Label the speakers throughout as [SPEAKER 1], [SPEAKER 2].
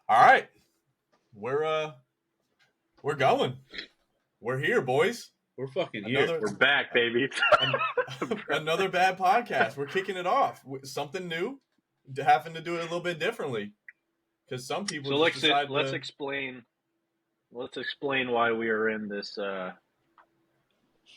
[SPEAKER 1] All right, we're going. We're here, boys.
[SPEAKER 2] We're fucking
[SPEAKER 1] Another-
[SPEAKER 2] here.
[SPEAKER 3] We're back, baby.
[SPEAKER 1] Another bad podcast. We're kicking it off. Something new, having to do it a little bit differently. Because some people
[SPEAKER 3] So
[SPEAKER 1] just decide
[SPEAKER 3] let's
[SPEAKER 1] to...
[SPEAKER 3] explain. Let's explain why we are in this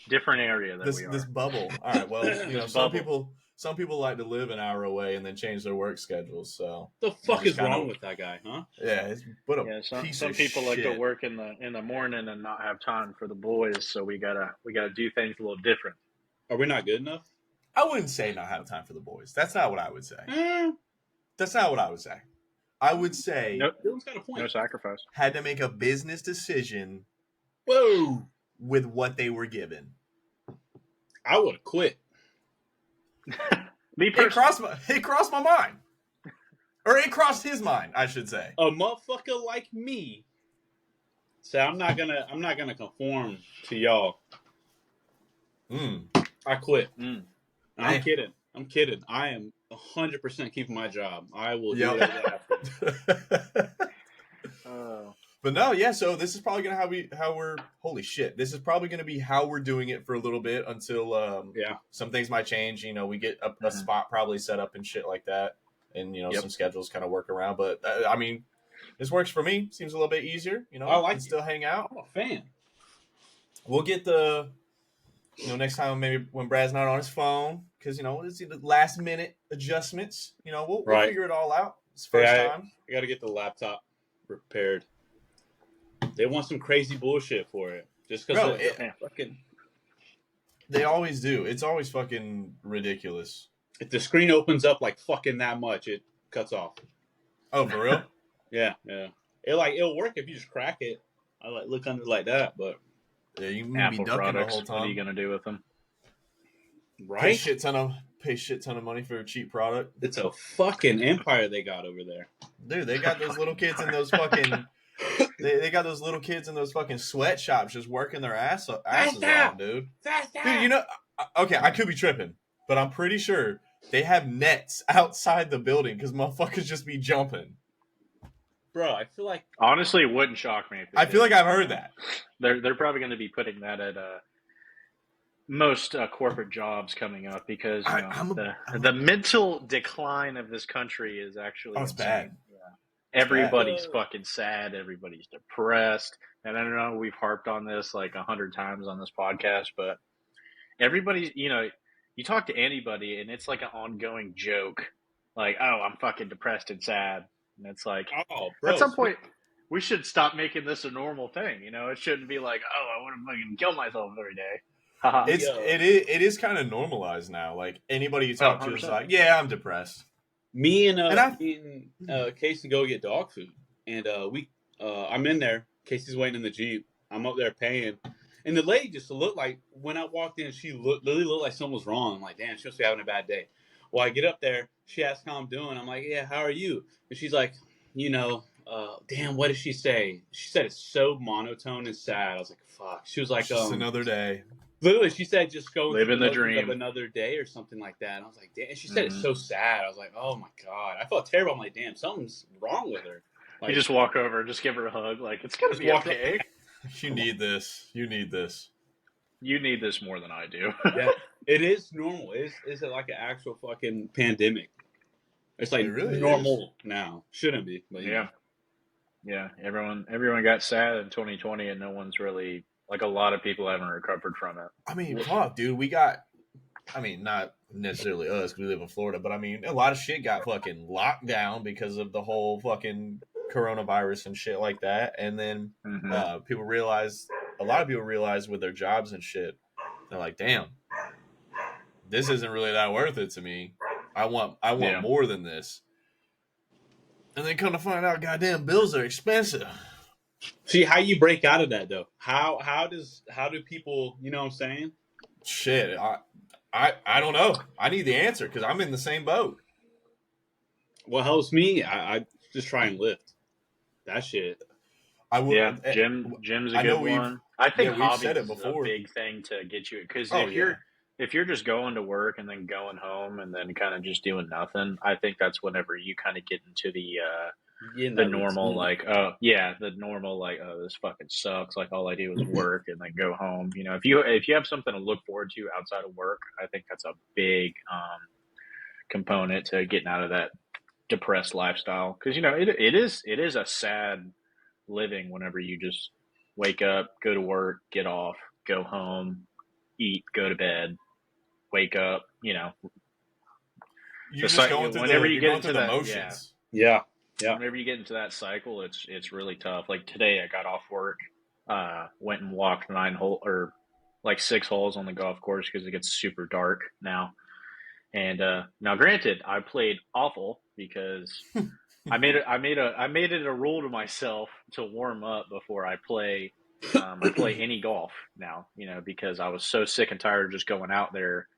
[SPEAKER 3] different area that we are.
[SPEAKER 1] This bubble. All right. Well,
[SPEAKER 3] This
[SPEAKER 1] some
[SPEAKER 3] bubble.
[SPEAKER 1] people like to live an hour away and then change their work schedules. So
[SPEAKER 2] The fuck
[SPEAKER 1] just
[SPEAKER 2] is wrong
[SPEAKER 1] kinda-
[SPEAKER 2] with that guy, huh?
[SPEAKER 1] yeah, what a
[SPEAKER 3] Yeah,
[SPEAKER 1] piece
[SPEAKER 3] some
[SPEAKER 1] of
[SPEAKER 3] people like to
[SPEAKER 1] shit.
[SPEAKER 3] work in the morning and not have time for the boys, so we gotta do things a little different.
[SPEAKER 2] Are we not good enough?
[SPEAKER 1] I wouldn't say not have time for the boys. That's not what I would say.
[SPEAKER 2] Eh,
[SPEAKER 1] That's not what I would say. I would say
[SPEAKER 2] Dylan's got a point.
[SPEAKER 3] No sacrifice.
[SPEAKER 1] had to make a business decision
[SPEAKER 2] Whoa!
[SPEAKER 1] with what they were given.
[SPEAKER 2] I would have quit.
[SPEAKER 3] Me
[SPEAKER 1] It
[SPEAKER 3] personally,
[SPEAKER 1] crossed my mind, or it crossed his mind, I should say.
[SPEAKER 2] A motherfucker like me. So I'm not gonna conform to y'all. I quit.
[SPEAKER 3] Mm.
[SPEAKER 2] I'm
[SPEAKER 1] Man.
[SPEAKER 2] kidding. I'm kidding. I am 100% keeping my job. I will do
[SPEAKER 1] Yep.
[SPEAKER 2] whatever I have to.
[SPEAKER 1] But no, yeah. So this is probably gonna how we're. Holy shit! This is probably gonna be how we're doing it for a little bit until
[SPEAKER 2] Yeah.
[SPEAKER 1] some things might change. We get a spot probably set up and shit like that, and
[SPEAKER 3] Yep.
[SPEAKER 1] some schedules kind of work around. But I mean, this works for me. Seems a little bit easier.
[SPEAKER 2] I like
[SPEAKER 1] can
[SPEAKER 2] it.
[SPEAKER 1] still hang out.
[SPEAKER 2] I'm a fan.
[SPEAKER 1] We'll get the next time maybe when Brad's not on his phone because it's the last minute adjustments. We'll
[SPEAKER 2] Right.
[SPEAKER 1] figure it all out. It's first time.
[SPEAKER 2] I got to get the laptop repaired. They want some crazy bullshit for it. Just because fucking...
[SPEAKER 1] They always do. It's always fucking ridiculous.
[SPEAKER 2] If the screen opens up like fucking that much, it cuts off.
[SPEAKER 1] Oh, for real?
[SPEAKER 2] Yeah. It'll work if you just crack it. I look under like that, but
[SPEAKER 1] Yeah, you can
[SPEAKER 3] Apple
[SPEAKER 1] be ducking
[SPEAKER 3] products.
[SPEAKER 1] the whole time.
[SPEAKER 3] What are you gonna do with them?
[SPEAKER 1] Pay
[SPEAKER 2] right.
[SPEAKER 1] shit ton of money for a cheap product.
[SPEAKER 2] It's a fucking empire they got over there.
[SPEAKER 1] Dude, they got those little kids in those fucking they got those little kids in those fucking sweatshops just working their asses off, dude. Dude, okay, I could be tripping, but I'm pretty sure they have nets outside the building because motherfuckers just be jumping.
[SPEAKER 2] Bro, I feel like
[SPEAKER 3] Honestly, it wouldn't shock me. If they
[SPEAKER 1] I feel
[SPEAKER 3] did.
[SPEAKER 1] like I've heard that.
[SPEAKER 3] They're probably going to be putting that at most corporate jobs coming up because the mental decline of this country is actually
[SPEAKER 1] it's
[SPEAKER 3] insane.
[SPEAKER 1] bad.
[SPEAKER 3] Yeah. Everybody's
[SPEAKER 2] bad.
[SPEAKER 3] fucking sad. Everybody's depressed. And I don't know, we've harped on this like 100 times on this podcast, but everybody's, you talk to anybody and it's like an ongoing joke. Like, oh, I'm fucking depressed and sad. And it's like,
[SPEAKER 2] bro,
[SPEAKER 3] at some point, we should stop making this a normal thing. It shouldn't be like, oh, I want to fucking kill myself every day.
[SPEAKER 1] It is kind of normalized now. Like anybody you talk to is
[SPEAKER 3] 100%.
[SPEAKER 1] like, yeah, I'm depressed.
[SPEAKER 2] Me and Casey go get dog food, and I'm in there. Casey's waiting in the Jeep. I'm up there paying, and the lady just looked like when I walked in, she literally looked like something was wrong. I'm like, damn, she must be having a bad day. Well, I get up there. She asks how I'm doing. I'm like, yeah, how are you? And she's like, damn, what did she say? She said it's so monotone and sad. I was like, fuck. She was like,
[SPEAKER 1] Just another day.
[SPEAKER 2] Literally, she said just go
[SPEAKER 3] Living the
[SPEAKER 2] motions
[SPEAKER 3] dream
[SPEAKER 2] of another day or something like that. And I was like, damn. And she said it's so sad. I was like, oh my God. I felt terrible. I'm like, damn, something's wrong with her. Like,
[SPEAKER 3] you just walk over and just give her a hug. Like, it's going to be
[SPEAKER 1] walk
[SPEAKER 3] okay.
[SPEAKER 1] You need this. You need this.
[SPEAKER 3] You need this more than I do.
[SPEAKER 2] Yeah, it is normal. Is it like an actual fucking pandemic? It's like
[SPEAKER 1] It really
[SPEAKER 2] normal now. Shouldn't be. But
[SPEAKER 3] Yeah. Everyone got sad in 2020 and no one's really, like, a lot of people haven't recovered from it.
[SPEAKER 1] I mean, fuck, dude. Not necessarily us because we live in Florida, but I mean, a lot of shit got fucking locked down because of the whole fucking coronavirus and shit like that. And then a lot of people realized with their jobs and shit, they're like, damn, this isn't really that worth it to me. I want more than this. And then come to find out, goddamn, bills are expensive.
[SPEAKER 2] See how you break out of that though. How do people? You know what I'm saying?
[SPEAKER 1] Shit, I don't know. I need the answer because I'm in the same boat.
[SPEAKER 2] What helps me? I just try and lift. That shit.
[SPEAKER 1] I will.
[SPEAKER 3] Yeah, gym's a good one. I think
[SPEAKER 1] we've
[SPEAKER 3] hobbies
[SPEAKER 1] said it
[SPEAKER 3] is
[SPEAKER 1] before.
[SPEAKER 3] a big thing to get you because
[SPEAKER 1] Oh,
[SPEAKER 3] if you're just going to work and then going home and then kind of just doing nothing, I think that's whenever you kind of get into the normal like, oh yeah, the normal like, oh, this fucking sucks. Like all I do is work and then go home. You know, if you have something to look forward to outside of work, I think that's a big component to getting out of that depressed lifestyle. Because you know, it is a sad living whenever you just wake up, go to work, get off, go home, eat, go to bed, wake up. You know,
[SPEAKER 1] you're just going through the motions.
[SPEAKER 2] Yeah.
[SPEAKER 3] Whenever you get into that cycle, it's really tough. Like today, I got off work, went and walked 6 holes on the golf course because it gets super dark now. And now, granted, I played awful because I made it a rule to myself to warm up before I play. I play any golf now, you know, because I was so sick and tired of just going out there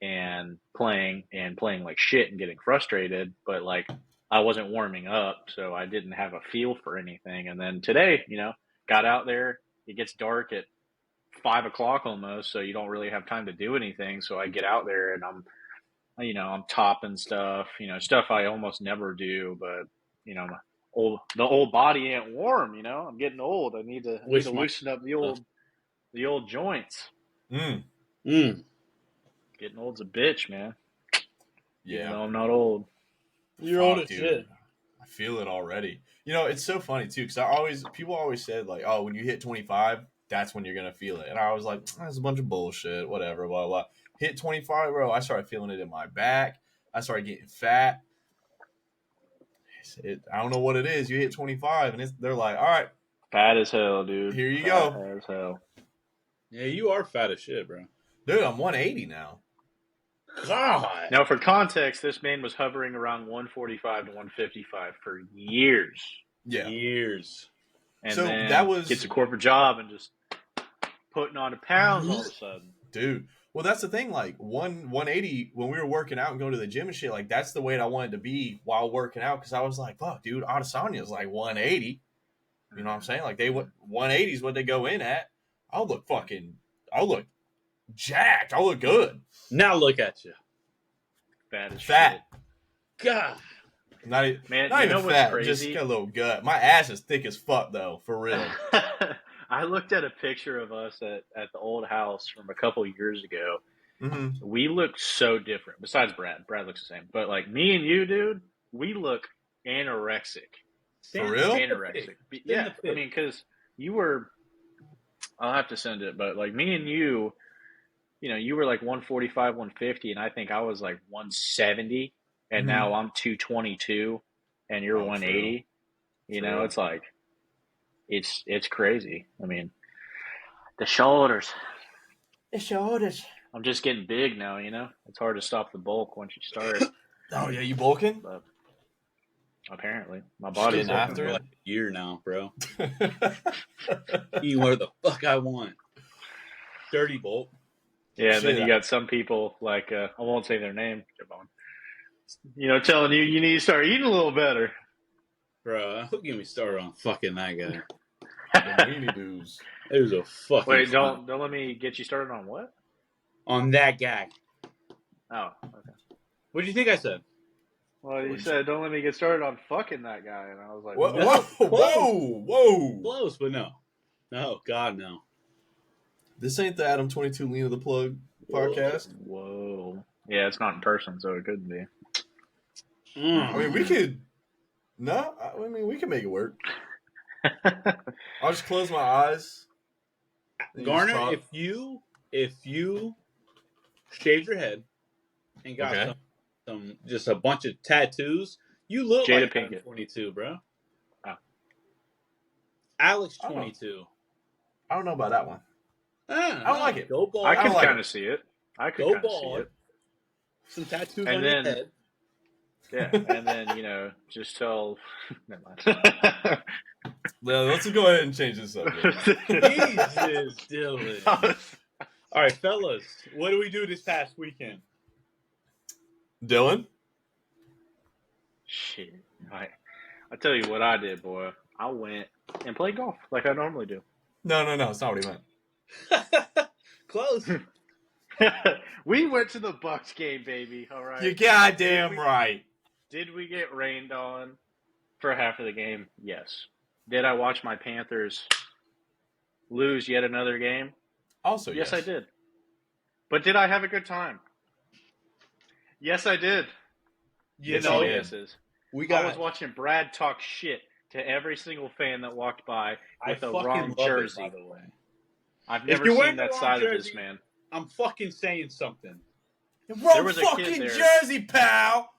[SPEAKER 3] and playing like shit and getting frustrated. But like, I wasn't warming up, so I didn't have a feel for anything. And then today, you know, got out there. It gets dark at 5 o'clock almost, so you don't really have time to do anything. So I get out there and I'm topping stuff, you know, stuff I almost never do. But you know, the old body ain't warm. You know, I'm getting old. I need to loosen up the old joints. Getting old's a bitch, man.
[SPEAKER 1] Yeah,
[SPEAKER 3] even though I'm not old.
[SPEAKER 2] You're old as shit.
[SPEAKER 1] I feel it already. You know, it's so funny too because people always said like, oh, when you hit 25, that's when you're gonna feel it, and I was like, that's a bunch of bullshit. Whatever, blah blah. Hit 25, bro. I started feeling it in my back. I started getting fat. I don't know what it is. You hit 25, and they're like, all right,
[SPEAKER 3] fat as hell, dude.
[SPEAKER 1] Here you go.
[SPEAKER 3] Fat as hell.
[SPEAKER 2] Yeah, you are fat as shit, bro.
[SPEAKER 1] Dude, I'm 180 now.
[SPEAKER 2] God.
[SPEAKER 3] Now, for context, this man was hovering around 145 to 155 for years.
[SPEAKER 1] Yeah.
[SPEAKER 2] Years.
[SPEAKER 3] And so then gets a corporate job and just putting on the pounds all of a sudden.
[SPEAKER 1] Dude. Well, that's the thing. Like, 180, when we were working out and going to the gym and shit, like, that's the weight I wanted to be while working out. Because I was like, fuck, dude, Adesanya's like 180. You know what I'm saying? Like, 180 is what they go in at. I'll look jacked. I'll look good.
[SPEAKER 2] Now look at you.
[SPEAKER 3] Fat as
[SPEAKER 1] fat.
[SPEAKER 3] Shit.
[SPEAKER 2] God.
[SPEAKER 1] Not even fat. Crazy? Just got a little gut. My ass is thick as fuck, though, for real.
[SPEAKER 3] I looked at a picture of us at the old house from a couple years ago.
[SPEAKER 1] Mm-hmm.
[SPEAKER 3] We look so different. Besides Brad. Brad looks the same. But like me and you, dude, we look anorexic.
[SPEAKER 1] For real?
[SPEAKER 3] Anorexic. Yeah. I mean, because you were... I'll have to send it. But like me and you... You know, you were like 145, 150, and I think I was like 170, and now I'm 222, and you're 180. True. You know, it's like, it's crazy. I mean, the shoulders. I'm just getting big now, you know? It's hard to stop the bulk once you start.
[SPEAKER 1] Oh, yeah, you bulking?
[SPEAKER 3] But apparently. My body's
[SPEAKER 2] after it. Like a year now, bro. Eat whatever the fuck I want. Dirty bulk.
[SPEAKER 3] Yeah, and then you got some people, like, I won't say their name, you know, telling you need to start eating a little better.
[SPEAKER 2] Bro, don't get me started on fucking that guy.
[SPEAKER 1] The weenie dudes.
[SPEAKER 2] It was a fucking...
[SPEAKER 3] Wait, don't let me get you started on what?
[SPEAKER 2] On that guy.
[SPEAKER 3] Oh, okay.
[SPEAKER 2] What do you think I said?
[SPEAKER 3] Well, you said, don't let me get started on fucking that guy, and I was like...
[SPEAKER 1] Whoa.
[SPEAKER 2] Close, but no. No, God, no.
[SPEAKER 1] This ain't the Adam 22 Lean of the Plug podcast.
[SPEAKER 3] Whoa. Yeah, it's not in person, so it couldn't be.
[SPEAKER 1] I mean, we could... No, I mean, we can make it work. I'll just close my eyes.
[SPEAKER 2] Garner, if you shaved your head and got just a bunch of tattoos, you look
[SPEAKER 3] Jada
[SPEAKER 2] like
[SPEAKER 3] Pinkett.
[SPEAKER 2] 22, bro.
[SPEAKER 3] Oh.
[SPEAKER 2] Alex 22.
[SPEAKER 1] I don't know about that one. I don't like it.
[SPEAKER 2] Go bald.
[SPEAKER 3] I can kind of see it. I could kind of see it.
[SPEAKER 2] Some tattoos on your head.
[SPEAKER 3] Yeah, and then, you know, just tell... Never mind.
[SPEAKER 1] Well, let's go ahead and change this subject.
[SPEAKER 2] Jesus, Dylan. All right, fellas, what do we do this past weekend?
[SPEAKER 1] Dylan?
[SPEAKER 3] Shit. I tell you what I did, boy. I went and played golf like I normally do.
[SPEAKER 1] No. That's not what he meant.
[SPEAKER 2] Close.
[SPEAKER 3] We went to the Bucks game, baby. All right.
[SPEAKER 1] You're goddamn right.
[SPEAKER 3] Did we get rained on? for half of the game? Yes. Did I watch my Panthers lose yet another game?
[SPEAKER 1] Also,
[SPEAKER 3] yes, I did. But did I have a good time? Yes, I did.
[SPEAKER 2] You
[SPEAKER 3] It's all
[SPEAKER 2] know,
[SPEAKER 3] yeses. I was watching Brad talk shit to every single fan that walked by with the wrong jersey.
[SPEAKER 2] By the way,
[SPEAKER 3] I've never seen that side of this man.
[SPEAKER 2] I'm fucking saying something.
[SPEAKER 1] Wrong fucking jersey, pal.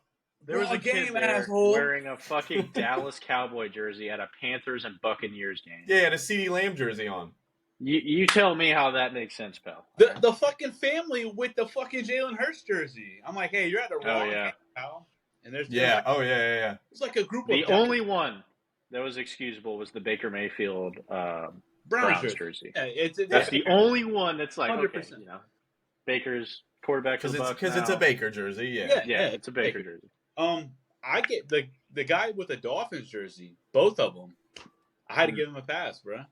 [SPEAKER 3] There was a kid there wearing a fucking Dallas Cowboy jersey at a Panthers and Buccaneers game.
[SPEAKER 1] Yeah, and a CeeDee Lamb jersey on.
[SPEAKER 3] You tell me how that makes sense, pal.
[SPEAKER 2] The fucking family with the fucking Jalen Hurts jersey. I'm like, hey, you're at the wrong game, pal. And there's
[SPEAKER 1] yeah.
[SPEAKER 2] It's like a group of
[SPEAKER 3] the only one that was excusable was the Baker Mayfield Browns jersey.
[SPEAKER 2] Yeah,
[SPEAKER 3] that's the only one that's like 100%. Okay, Baker's quarterback
[SPEAKER 1] because it's a Baker jersey.
[SPEAKER 3] Yeah, it's a Baker jersey.
[SPEAKER 2] I get the guy with the Dolphins jersey, both of them. I had to give him a pass, bro.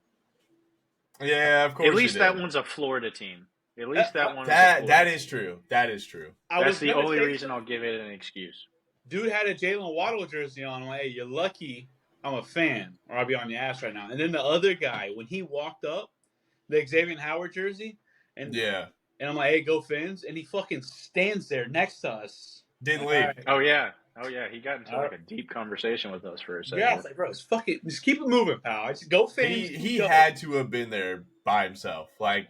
[SPEAKER 1] Yeah, of course.
[SPEAKER 3] At least that one's a Florida team. At least that one.
[SPEAKER 1] That is true. That is true.
[SPEAKER 3] That's the only reason I'll give it an excuse.
[SPEAKER 2] Dude had a Jalen Waddle jersey on. I'm like, hey, you're lucky I'm a fan, or I'll be on your ass right now. And then the other guy, when he walked up, the Xavier Howard jersey, and I'm like, hey, go Fins, and he fucking stands there next to us.
[SPEAKER 1] Didn't leave.
[SPEAKER 2] Right.
[SPEAKER 3] Oh yeah. He got into like a deep conversation with us for a second.
[SPEAKER 2] Yeah, I was like, bro, just keep it moving, pal. Just go Fins.
[SPEAKER 1] He had to have been there by himself, like,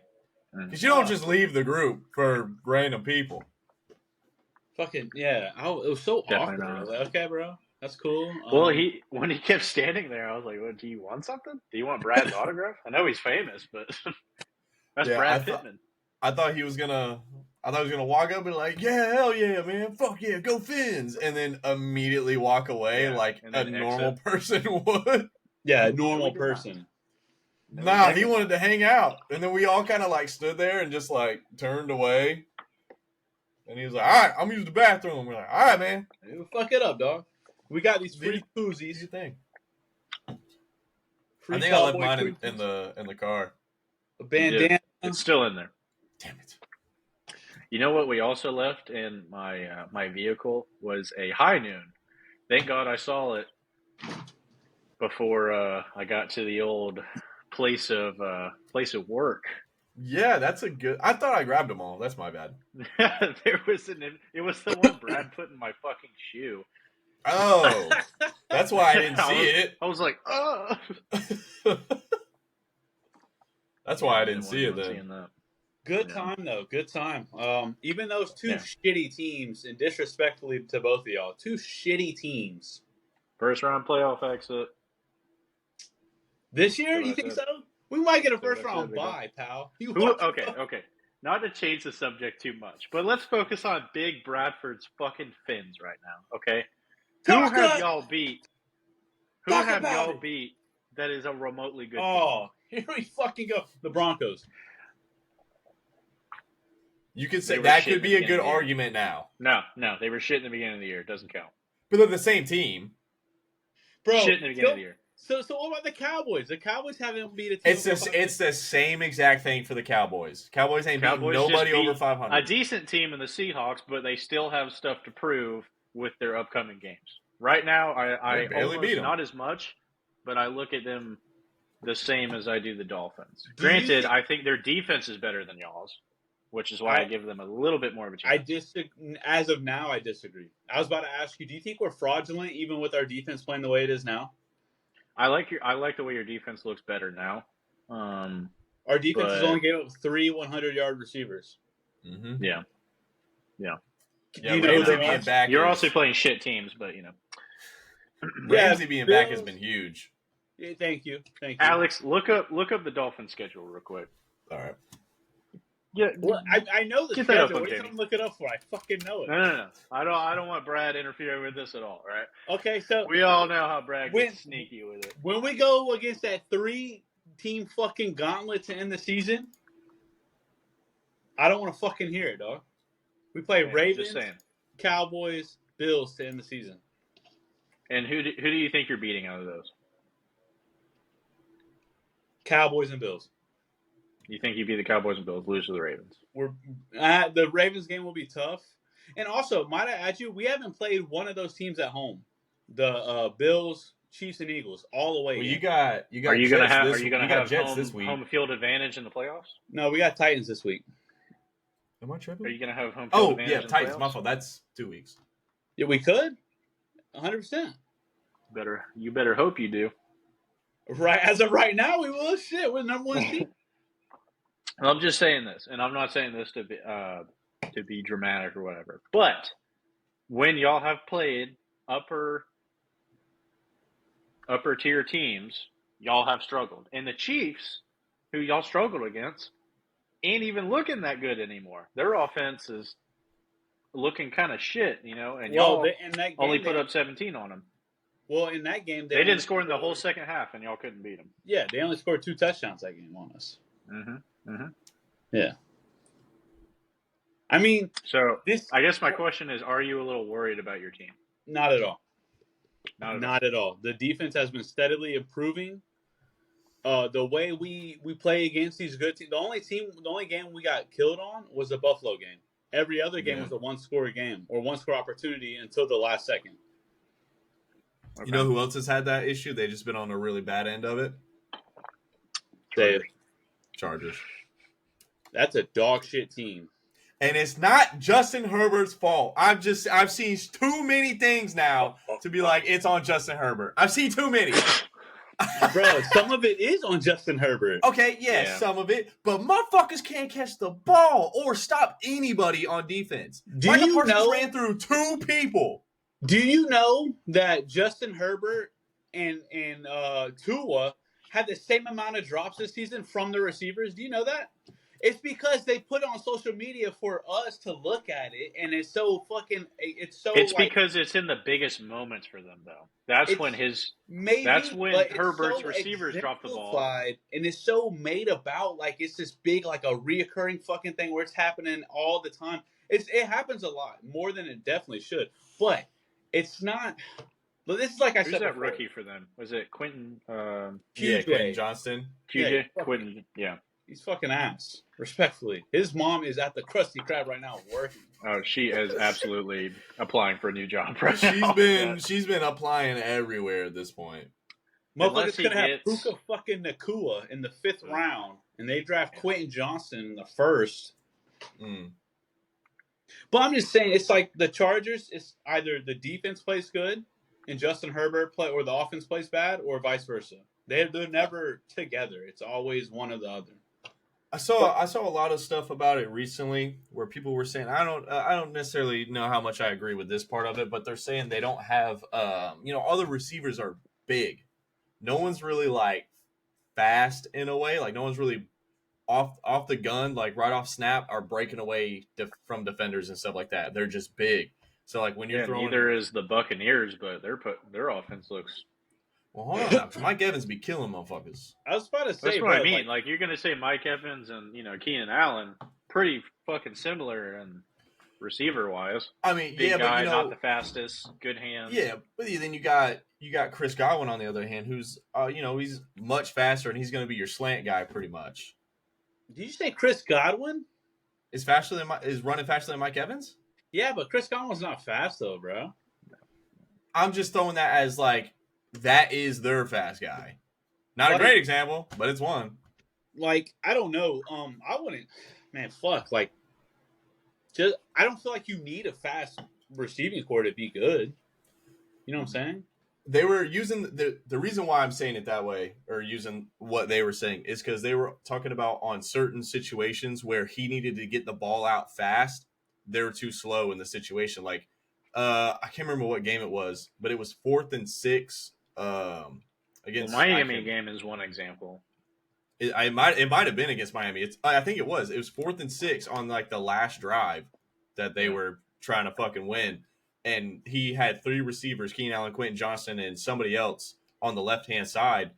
[SPEAKER 1] because you don't just leave the group for random people.
[SPEAKER 2] Fucking yeah. It was so awkward. I was like, okay, bro. That's cool.
[SPEAKER 3] Well, when he kept standing there, I was like, well, do you want something? Do you want Brad's autograph? I know he's famous, but that's Brad Pittman.
[SPEAKER 1] I thought he was gonna walk up and like, yeah, hell yeah, man, fuck yeah, go Fins, and then immediately walk away like a normal person would.
[SPEAKER 2] Yeah, a normal person.
[SPEAKER 1] Nah, he wanted to hang out, and then we all kind of like stood there and just like turned away. And he was like, all right, I'm using the bathroom. We're like, all right, man.
[SPEAKER 2] Fuck it up, dog. We got these free koozies.
[SPEAKER 1] Thing. I think I left mine in the car.
[SPEAKER 2] A bandana.
[SPEAKER 3] It's still in there.
[SPEAKER 1] Damn it.
[SPEAKER 3] You know what we also left in my vehicle was a high noon. Thank God I saw it before I got to the old place of work.
[SPEAKER 1] Yeah, that's a good. I thought I grabbed them all. That's my bad.
[SPEAKER 3] It was the one Brad put in my fucking shoe.
[SPEAKER 1] Oh, that's why I didn't see it.
[SPEAKER 3] I was like, oh.
[SPEAKER 1] That's why I didn't see it then.
[SPEAKER 2] Good time though. Good time. Even those two shitty teams, and disrespectfully to both of y'all, two shitty teams.
[SPEAKER 3] First round playoff exit.
[SPEAKER 2] This year, you think so? We might get a first round bye, pal.
[SPEAKER 3] Okay. Not to change the subject too much, but let's focus on Big Bradford's fucking Fins right now, okay? Who have y'all beat that is a remotely good team?
[SPEAKER 2] Here we fucking go. The Broncos.
[SPEAKER 1] You could say that could be a good argument now.
[SPEAKER 3] No, they were shit in the beginning of the year. It doesn't count.
[SPEAKER 1] But they're the same team.
[SPEAKER 3] Bro, shit in the beginning of the year.
[SPEAKER 2] So what about the Cowboys? The Cowboys haven't beat a team.
[SPEAKER 1] It's the same exact thing for the Cowboys. Cowboys ain't beating nobody over 500.
[SPEAKER 3] A decent team in the Seahawks, but they still have stuff to prove with their upcoming games. Right now, I barely beat them. Not as much, but I look at them the same as I do the Dolphins. Granted, I think their defense is better than y'all's, which is why I give them a little bit more of a chance.
[SPEAKER 2] As of now, I disagree. I was about to ask you, do you think we're fraudulent even with our defense playing the way it is now?
[SPEAKER 3] I like the way your defense looks better now.
[SPEAKER 2] Our defense has only gave up 3 100-yard receivers.
[SPEAKER 1] Mm-hmm.
[SPEAKER 3] Yeah.
[SPEAKER 1] You're
[SPEAKER 3] also playing shit teams, but you know.
[SPEAKER 1] Ramsey being back has been huge.
[SPEAKER 2] Yeah, thank you.
[SPEAKER 3] Alex, look up the Dolphins schedule real quick.
[SPEAKER 1] All right.
[SPEAKER 2] Yeah, well, I know the schedule. What are you look it up for? I fucking know it.
[SPEAKER 3] No. I don't want Brad interfering with this at all. Right?
[SPEAKER 2] Okay, so
[SPEAKER 3] we all know how Brad gets sneaky with it.
[SPEAKER 2] When we go against that 3-team fucking gauntlet to end the season, I don't want to fucking hear it, dog. We play Ravens, Cowboys, Bills to end the season.
[SPEAKER 3] And who do you think you're beating out of those?
[SPEAKER 2] Cowboys and Bills.
[SPEAKER 3] You think you beat the Cowboys and Bills, lose to the Ravens?
[SPEAKER 2] The Ravens game will be tough. And also, might I add you, we haven't played one of those teams at home. The Bills Chiefs and Eagles all away.
[SPEAKER 1] Well,
[SPEAKER 2] game.
[SPEAKER 1] you got
[SPEAKER 3] Are you gonna
[SPEAKER 1] Jets
[SPEAKER 3] have?
[SPEAKER 1] this,
[SPEAKER 3] Are you gonna
[SPEAKER 1] you got
[SPEAKER 3] have
[SPEAKER 1] Jets this week.
[SPEAKER 3] home field advantage in the playoffs?
[SPEAKER 2] No, we got Titans this week.
[SPEAKER 1] Am I tripping?
[SPEAKER 3] Are you gonna have home field advantage?
[SPEAKER 1] Yeah,
[SPEAKER 3] in
[SPEAKER 1] Titans.
[SPEAKER 3] the
[SPEAKER 1] My
[SPEAKER 3] playoffs?
[SPEAKER 1] fault. That's 2 weeks.
[SPEAKER 2] Yeah, we could. 100%.
[SPEAKER 3] You better hope you do.
[SPEAKER 2] Right, as of right now, we will. Shit, we're the number 1 seed.
[SPEAKER 3] I'm just saying this, and I'm not saying this to be dramatic or whatever. But when y'all have played upper tier teams, y'all have struggled, and the Chiefs, who y'all struggled against, ain't even looking that good anymore. Their offense is looking kind of shit, and y'all only put up 17 on them.
[SPEAKER 2] Well, in that game,
[SPEAKER 3] they didn't score in the whole second half, and y'all couldn't beat them.
[SPEAKER 2] Yeah, they only scored 2 touchdowns that game on us. Yeah. I mean,
[SPEAKER 3] so I guess my question is, are you a little worried about your team?
[SPEAKER 2] Not at all.
[SPEAKER 3] Not
[SPEAKER 2] at all. The defense has been steadily improving. The way we play against these good teams, the only game we got killed on was the Buffalo game. Every other game was a 1-score game or 1-score opportunity until the last second.
[SPEAKER 1] Okay. You know who else has had that issue? They've just been on a really bad end of it. Chargers.
[SPEAKER 2] That's a dog shit team.
[SPEAKER 1] And it's not Justin Herbert's fault. I've seen too many things now to be like, it's on Justin Herbert. I've seen too many.
[SPEAKER 2] Bro, some of it is on Justin Herbert.
[SPEAKER 1] Okay, yeah, some of it. But motherfuckers can't catch the ball or stop anybody on defense. Michael Parsons ran through 2 people.
[SPEAKER 2] Do you know that Justin Herbert and Tua had the same amount of drops this season from the receivers? Do you know that? It's because they put it on social media for us to look at it, and it's so fucking. It's
[SPEAKER 3] because it's in the biggest moments for them, though. That's when Herbert's receivers drop the ball,
[SPEAKER 2] and it's so made about like it's this big like a reoccurring fucking thing where it's happening all the time. It happens a lot more than it definitely should, but it's not. But this is like I said.
[SPEAKER 3] Who's that rookie for them? Was it Quentin?
[SPEAKER 1] Quentin Johnston.
[SPEAKER 3] QJ Quentin. Yeah.
[SPEAKER 2] He's fucking ass. Respectfully. His mom is at the Krusty Krab right now working.
[SPEAKER 3] Oh, she is absolutely applying for a new job right
[SPEAKER 1] now. She's been applying everywhere at this point.
[SPEAKER 2] Motherfuckers gonna have Puka fucking Nakua in the 5th round, and they draft Quentin Johnston in the 1st. But I'm just saying, it's like the Chargers, it's either the defense plays good and Justin Herbert or the offense plays bad, or vice versa. They're never together. It's always one or the other.
[SPEAKER 1] I saw a lot of stuff about it recently where people were saying I don't necessarily know how much I agree with this part of it, but they're saying they don't have all the receivers are big. No one's really like fast in a way, like no one's really off the gun, like right off snap, are breaking away from defenders and stuff like that. They're just big. So like when you're throwing,
[SPEAKER 3] neither is the Buccaneers, but their offense looks.
[SPEAKER 1] Well, hold on now, because Mike Evans be killing motherfuckers.
[SPEAKER 2] I was about to say,
[SPEAKER 3] that's what I mean. Like you're gonna say Mike Evans and Keenan Allen, pretty fucking similar and receiver wise.
[SPEAKER 1] I mean,
[SPEAKER 3] big guy,
[SPEAKER 1] but
[SPEAKER 3] not the fastest, good hands.
[SPEAKER 1] Yeah, but then you got Chris Godwin on the other hand, who's he's much faster and he's gonna be your slant guy pretty much.
[SPEAKER 2] Did you say Chris Godwin
[SPEAKER 1] is running faster than Mike Evans?
[SPEAKER 2] Yeah, but Chris Godwin's not fast though, bro.
[SPEAKER 1] I'm just throwing that as like. That is their fast guy. Not a great example, but it's one.
[SPEAKER 2] Like, I don't know. I wouldn't. Man, fuck. Like, I don't feel like you need a fast receiving core to be good. You know what I'm saying?
[SPEAKER 1] They were using the reason why I'm saying it that way, or using what they were saying, is because they were talking about on certain situations where he needed to get the ball out fast. They were too slow in the situation. Like, I can't remember what game it was, but it was 4th and 6. Against
[SPEAKER 3] the Miami game is one example.
[SPEAKER 1] It might have been against Miami. I think it was 4th and 6 on like the last drive that they were trying to fucking win, and he had 3 receivers: Keenan Allen, Quentin Johnston, and somebody else on the left hand side.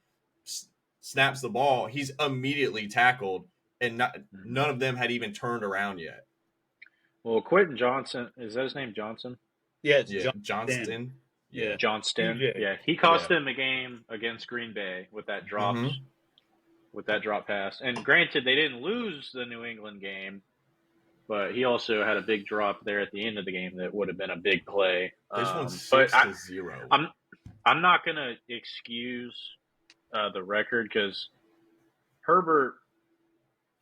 [SPEAKER 1] Snaps the ball, he's immediately tackled, and none of them had even turned around yet.
[SPEAKER 3] Well, Quentin Johnson, is that his name? Johnson?
[SPEAKER 2] Yeah,
[SPEAKER 1] Johnston.
[SPEAKER 3] Yeah, Johnston. Yeah, he cost them a game against Green Bay with that drop, with that drop pass. And granted, they didn't lose the New England game, but he also had a big drop there at the end of the game that would have been a big play.
[SPEAKER 1] This one's 6-0.
[SPEAKER 3] I'm not gonna excuse the record because Herbert,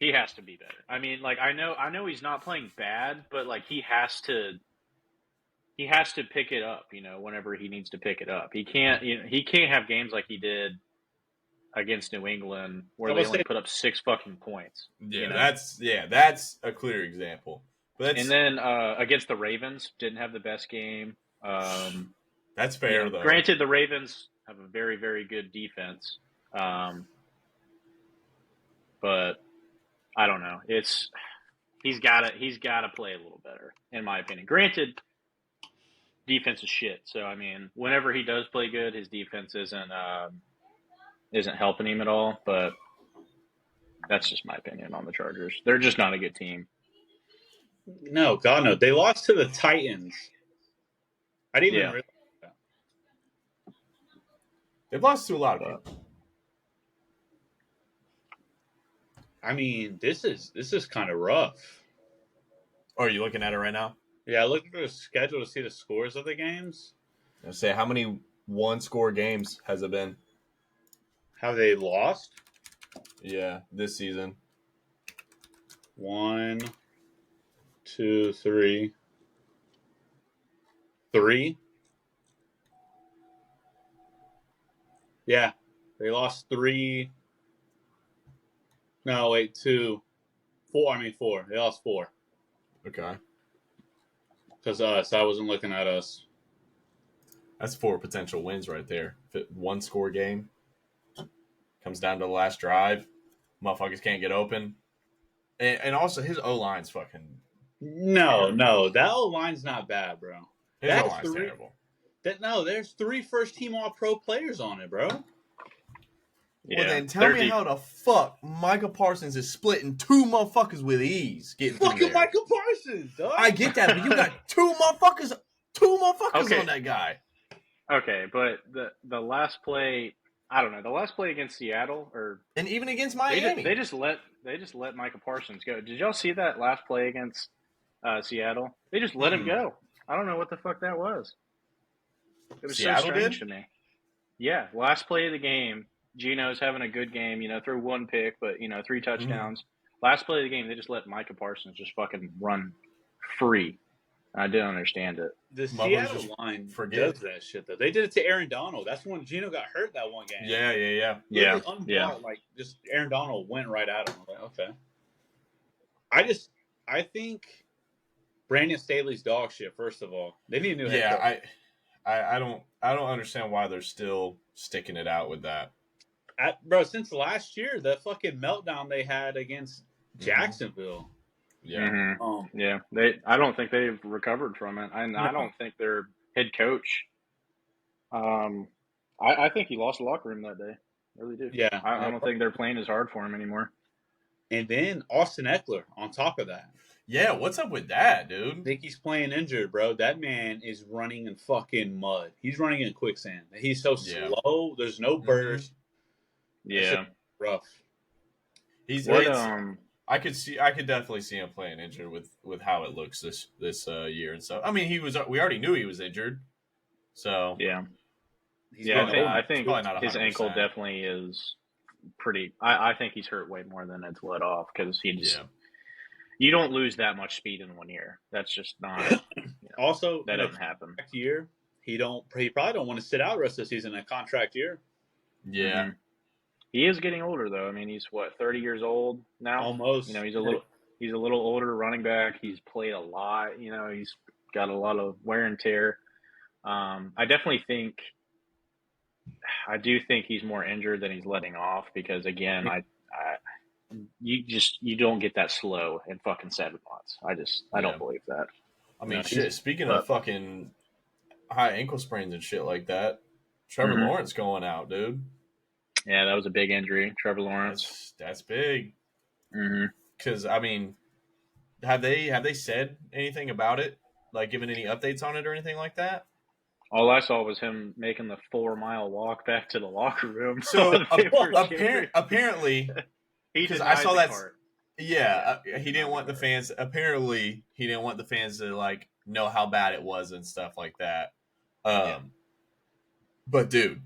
[SPEAKER 3] he has to be better. I mean, like I know he's not playing bad, but like he has to pick it up. Whenever he needs to pick it up, he can't. He can't have games like he did against New England where they only put up 6 fucking points.
[SPEAKER 1] Yeah, that's a clear example. But
[SPEAKER 3] and then against the Ravens, didn't have the best game.
[SPEAKER 1] That's fair though.
[SPEAKER 3] Granted, the Ravens have a very, very good defense, but I don't know. He's got to play a little better, in my opinion. Granted, defense is shit. So I mean, whenever he does play good, his defense isn't helping him at all. But that's just my opinion on the Chargers. They're just not a good team.
[SPEAKER 2] No, God no. They lost to the Titans. I didn't even realize that.
[SPEAKER 1] They've lost to a lot of people.
[SPEAKER 2] I mean, this is kind of rough.
[SPEAKER 1] Oh, are you looking at it right now?
[SPEAKER 2] Yeah, looking for the schedule to see the scores of the games.
[SPEAKER 1] I say, how many one-score games has it been?
[SPEAKER 2] Have they lost?
[SPEAKER 1] Yeah, this season.
[SPEAKER 2] 1, 2, 3. 3? Yeah, they lost 3. No, wait, 2. 4. I mean 4. They lost 4.
[SPEAKER 1] Okay.
[SPEAKER 2] Because us, I wasn't looking at us.
[SPEAKER 1] That's 4 potential wins right there. One-score game. Comes down to the last drive. Motherfuckers can't get open. And also, his O-line's fucking...
[SPEAKER 2] No, that O-line's not bad, bro.
[SPEAKER 1] His O-line's terrible.
[SPEAKER 2] There's 3 first-team All-Pro players on it, bro.
[SPEAKER 1] Yeah, well, then tell me how the fuck Micah Parsons is splitting 2 motherfuckers with ease.
[SPEAKER 2] Fucking Micah Parsons, dog.
[SPEAKER 1] I get that, but you got 2 motherfuckers on that guy.
[SPEAKER 3] Okay, but the last play, I don't know, the last play against Seattle
[SPEAKER 1] and even against Miami,
[SPEAKER 3] they just let Micah Parsons go. Did y'all see that last play against Seattle? They just let him go. I don't know what the fuck that was. It was Seattle so strange to me. Yeah, last play of the game. Gino's having a good game, threw 1 pick, but 3 touchdowns. Last play of the game, they just let Micah Parsons just fucking run free. I didn't understand it.
[SPEAKER 2] The Seattle line does that shit though. They did it to Aaron Donald. That's when Gino got hurt that one game.
[SPEAKER 1] Yeah.
[SPEAKER 2] Like just Aaron Donald went right at him. Like, okay. I think Brandon Staley's dog shit. First of all, they need a new head coach.
[SPEAKER 1] I don't understand why they're still sticking it out with that.
[SPEAKER 2] Bro, since last year, the fucking meltdown they had against Jacksonville.
[SPEAKER 1] Yeah.
[SPEAKER 3] Yeah. I don't think they've recovered from it. I don't think their head coach. I think he lost the locker room that day. I really do.
[SPEAKER 2] Yeah.
[SPEAKER 3] I don't think they're playing as hard for him anymore.
[SPEAKER 2] And then Austin Eckler on top of that.
[SPEAKER 1] Yeah, what's up with that, dude?
[SPEAKER 2] I think he's playing injured, bro. That man is running in fucking mud. He's running in quicksand. He's so slow. There's no burst.
[SPEAKER 3] Yeah.
[SPEAKER 2] Rough.
[SPEAKER 1] I could definitely see him playing injured with how it looks this year and stuff. I mean, we already knew he was injured. So
[SPEAKER 3] yeah. I think his ankle definitely is pretty. I think he's hurt way more than it's let off because you don't lose that much speed in 1 year. That's just not.
[SPEAKER 2] Also,
[SPEAKER 3] that doesn't happen.
[SPEAKER 2] Year, he probably don't want to sit out the rest of the season in a contract year.
[SPEAKER 1] Yeah.
[SPEAKER 3] Mm-hmm. He is getting older though. I mean, he's 30 years old now.
[SPEAKER 2] Almost.
[SPEAKER 3] He's a little older running back. He's played a lot. He's got a lot of wear and tear. I do think he's more injured than he's letting off because again, you don't get that slow in fucking 7 months. I don't believe that.
[SPEAKER 1] I mean, shit. Speaking of fucking high ankle sprains and shit like that, Trevor Lawrence going out, dude.
[SPEAKER 3] Yeah, that was a big injury, Trevor Lawrence.
[SPEAKER 1] That's big.
[SPEAKER 3] Mm-hmm.
[SPEAKER 1] Because I mean, have they said anything about it? Like, given any updates on it or anything like that?
[SPEAKER 3] All I saw was him making the 4-mile walk back to the locker room.
[SPEAKER 1] So apparently, because I saw that. Yeah, he didn't want the fans. Apparently, he didn't want the fans to like know how bad it was and stuff like that. But dude,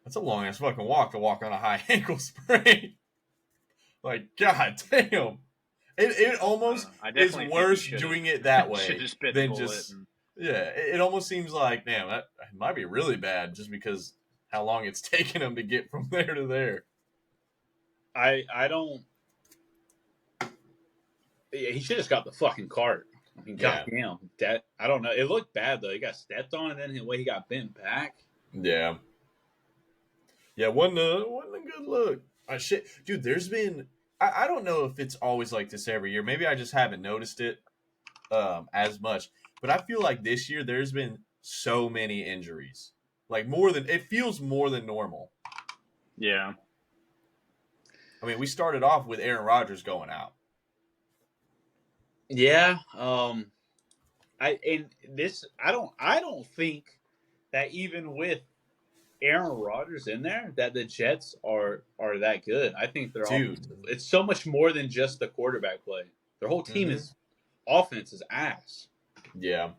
[SPEAKER 1] that's a long ass fucking walk to walk on a high ankle sprain. Like, god damn. It almost
[SPEAKER 3] I
[SPEAKER 1] is
[SPEAKER 3] definitely
[SPEAKER 1] worse
[SPEAKER 3] think
[SPEAKER 1] doing it that way
[SPEAKER 3] should have spit the
[SPEAKER 1] than
[SPEAKER 3] bullet.
[SPEAKER 1] just it almost seems like, damn, that might be really bad just because how long it's taken him to get from there to there.
[SPEAKER 2] I don't. Yeah, he should have got the fucking cart. I mean, goddamn, that I don't know. It looked bad though. He got stepped on, and then the way he got bent back.
[SPEAKER 1] Yeah, wasn't a good look. Shit, dude. There's been I don't know if it's always like this every year. Maybe I just haven't noticed it as much. But I feel like this year there's been so many injuries, like it feels more than normal.
[SPEAKER 3] Yeah.
[SPEAKER 1] I mean, we started off with Aaron Rodgers going out.
[SPEAKER 2] Yeah. I don't think that even with Aaron Rodgers in there, that the Jets are that good. I think it's so much more than just the quarterback play. Their whole team is offense is ass.
[SPEAKER 1] Yeah.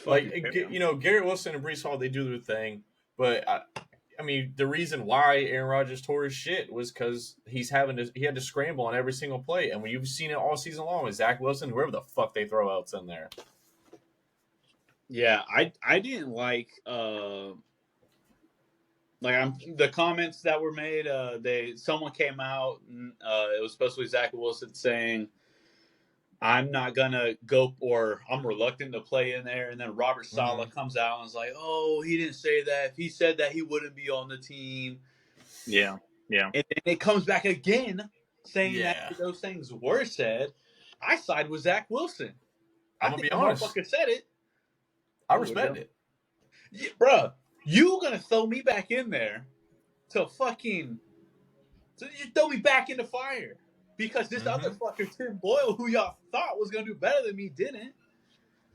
[SPEAKER 1] Like, Garrett Wilson and Breece Hall, they do their thing. But, I mean, the reason why Aaron Rodgers tore his shit was because he had to scramble on every single play. And when you've seen it all season long with Zach Wilson, whoever the fuck they throw out's in there.
[SPEAKER 2] Yeah, I didn't like the comments that were made. Someone came out and it was supposed to be Zach Wilson saying, I'm not gonna go, or I'm reluctant to play in there. And then Robert Saleh comes out and is like, "Oh, he didn't say that. If he said that, he wouldn't be on the team."
[SPEAKER 3] Yeah.
[SPEAKER 2] And then it comes back again saying that those things were said. I side with Zach Wilson.
[SPEAKER 1] I'm gonna be honest.
[SPEAKER 2] Motherfucker said it.
[SPEAKER 1] I respect it.
[SPEAKER 2] Yeah, bruh, you gonna throw me back in there to you throw me back in the fire. Because this other fucker, Tim Boyle, who y'all thought was going to do better than me, didn't.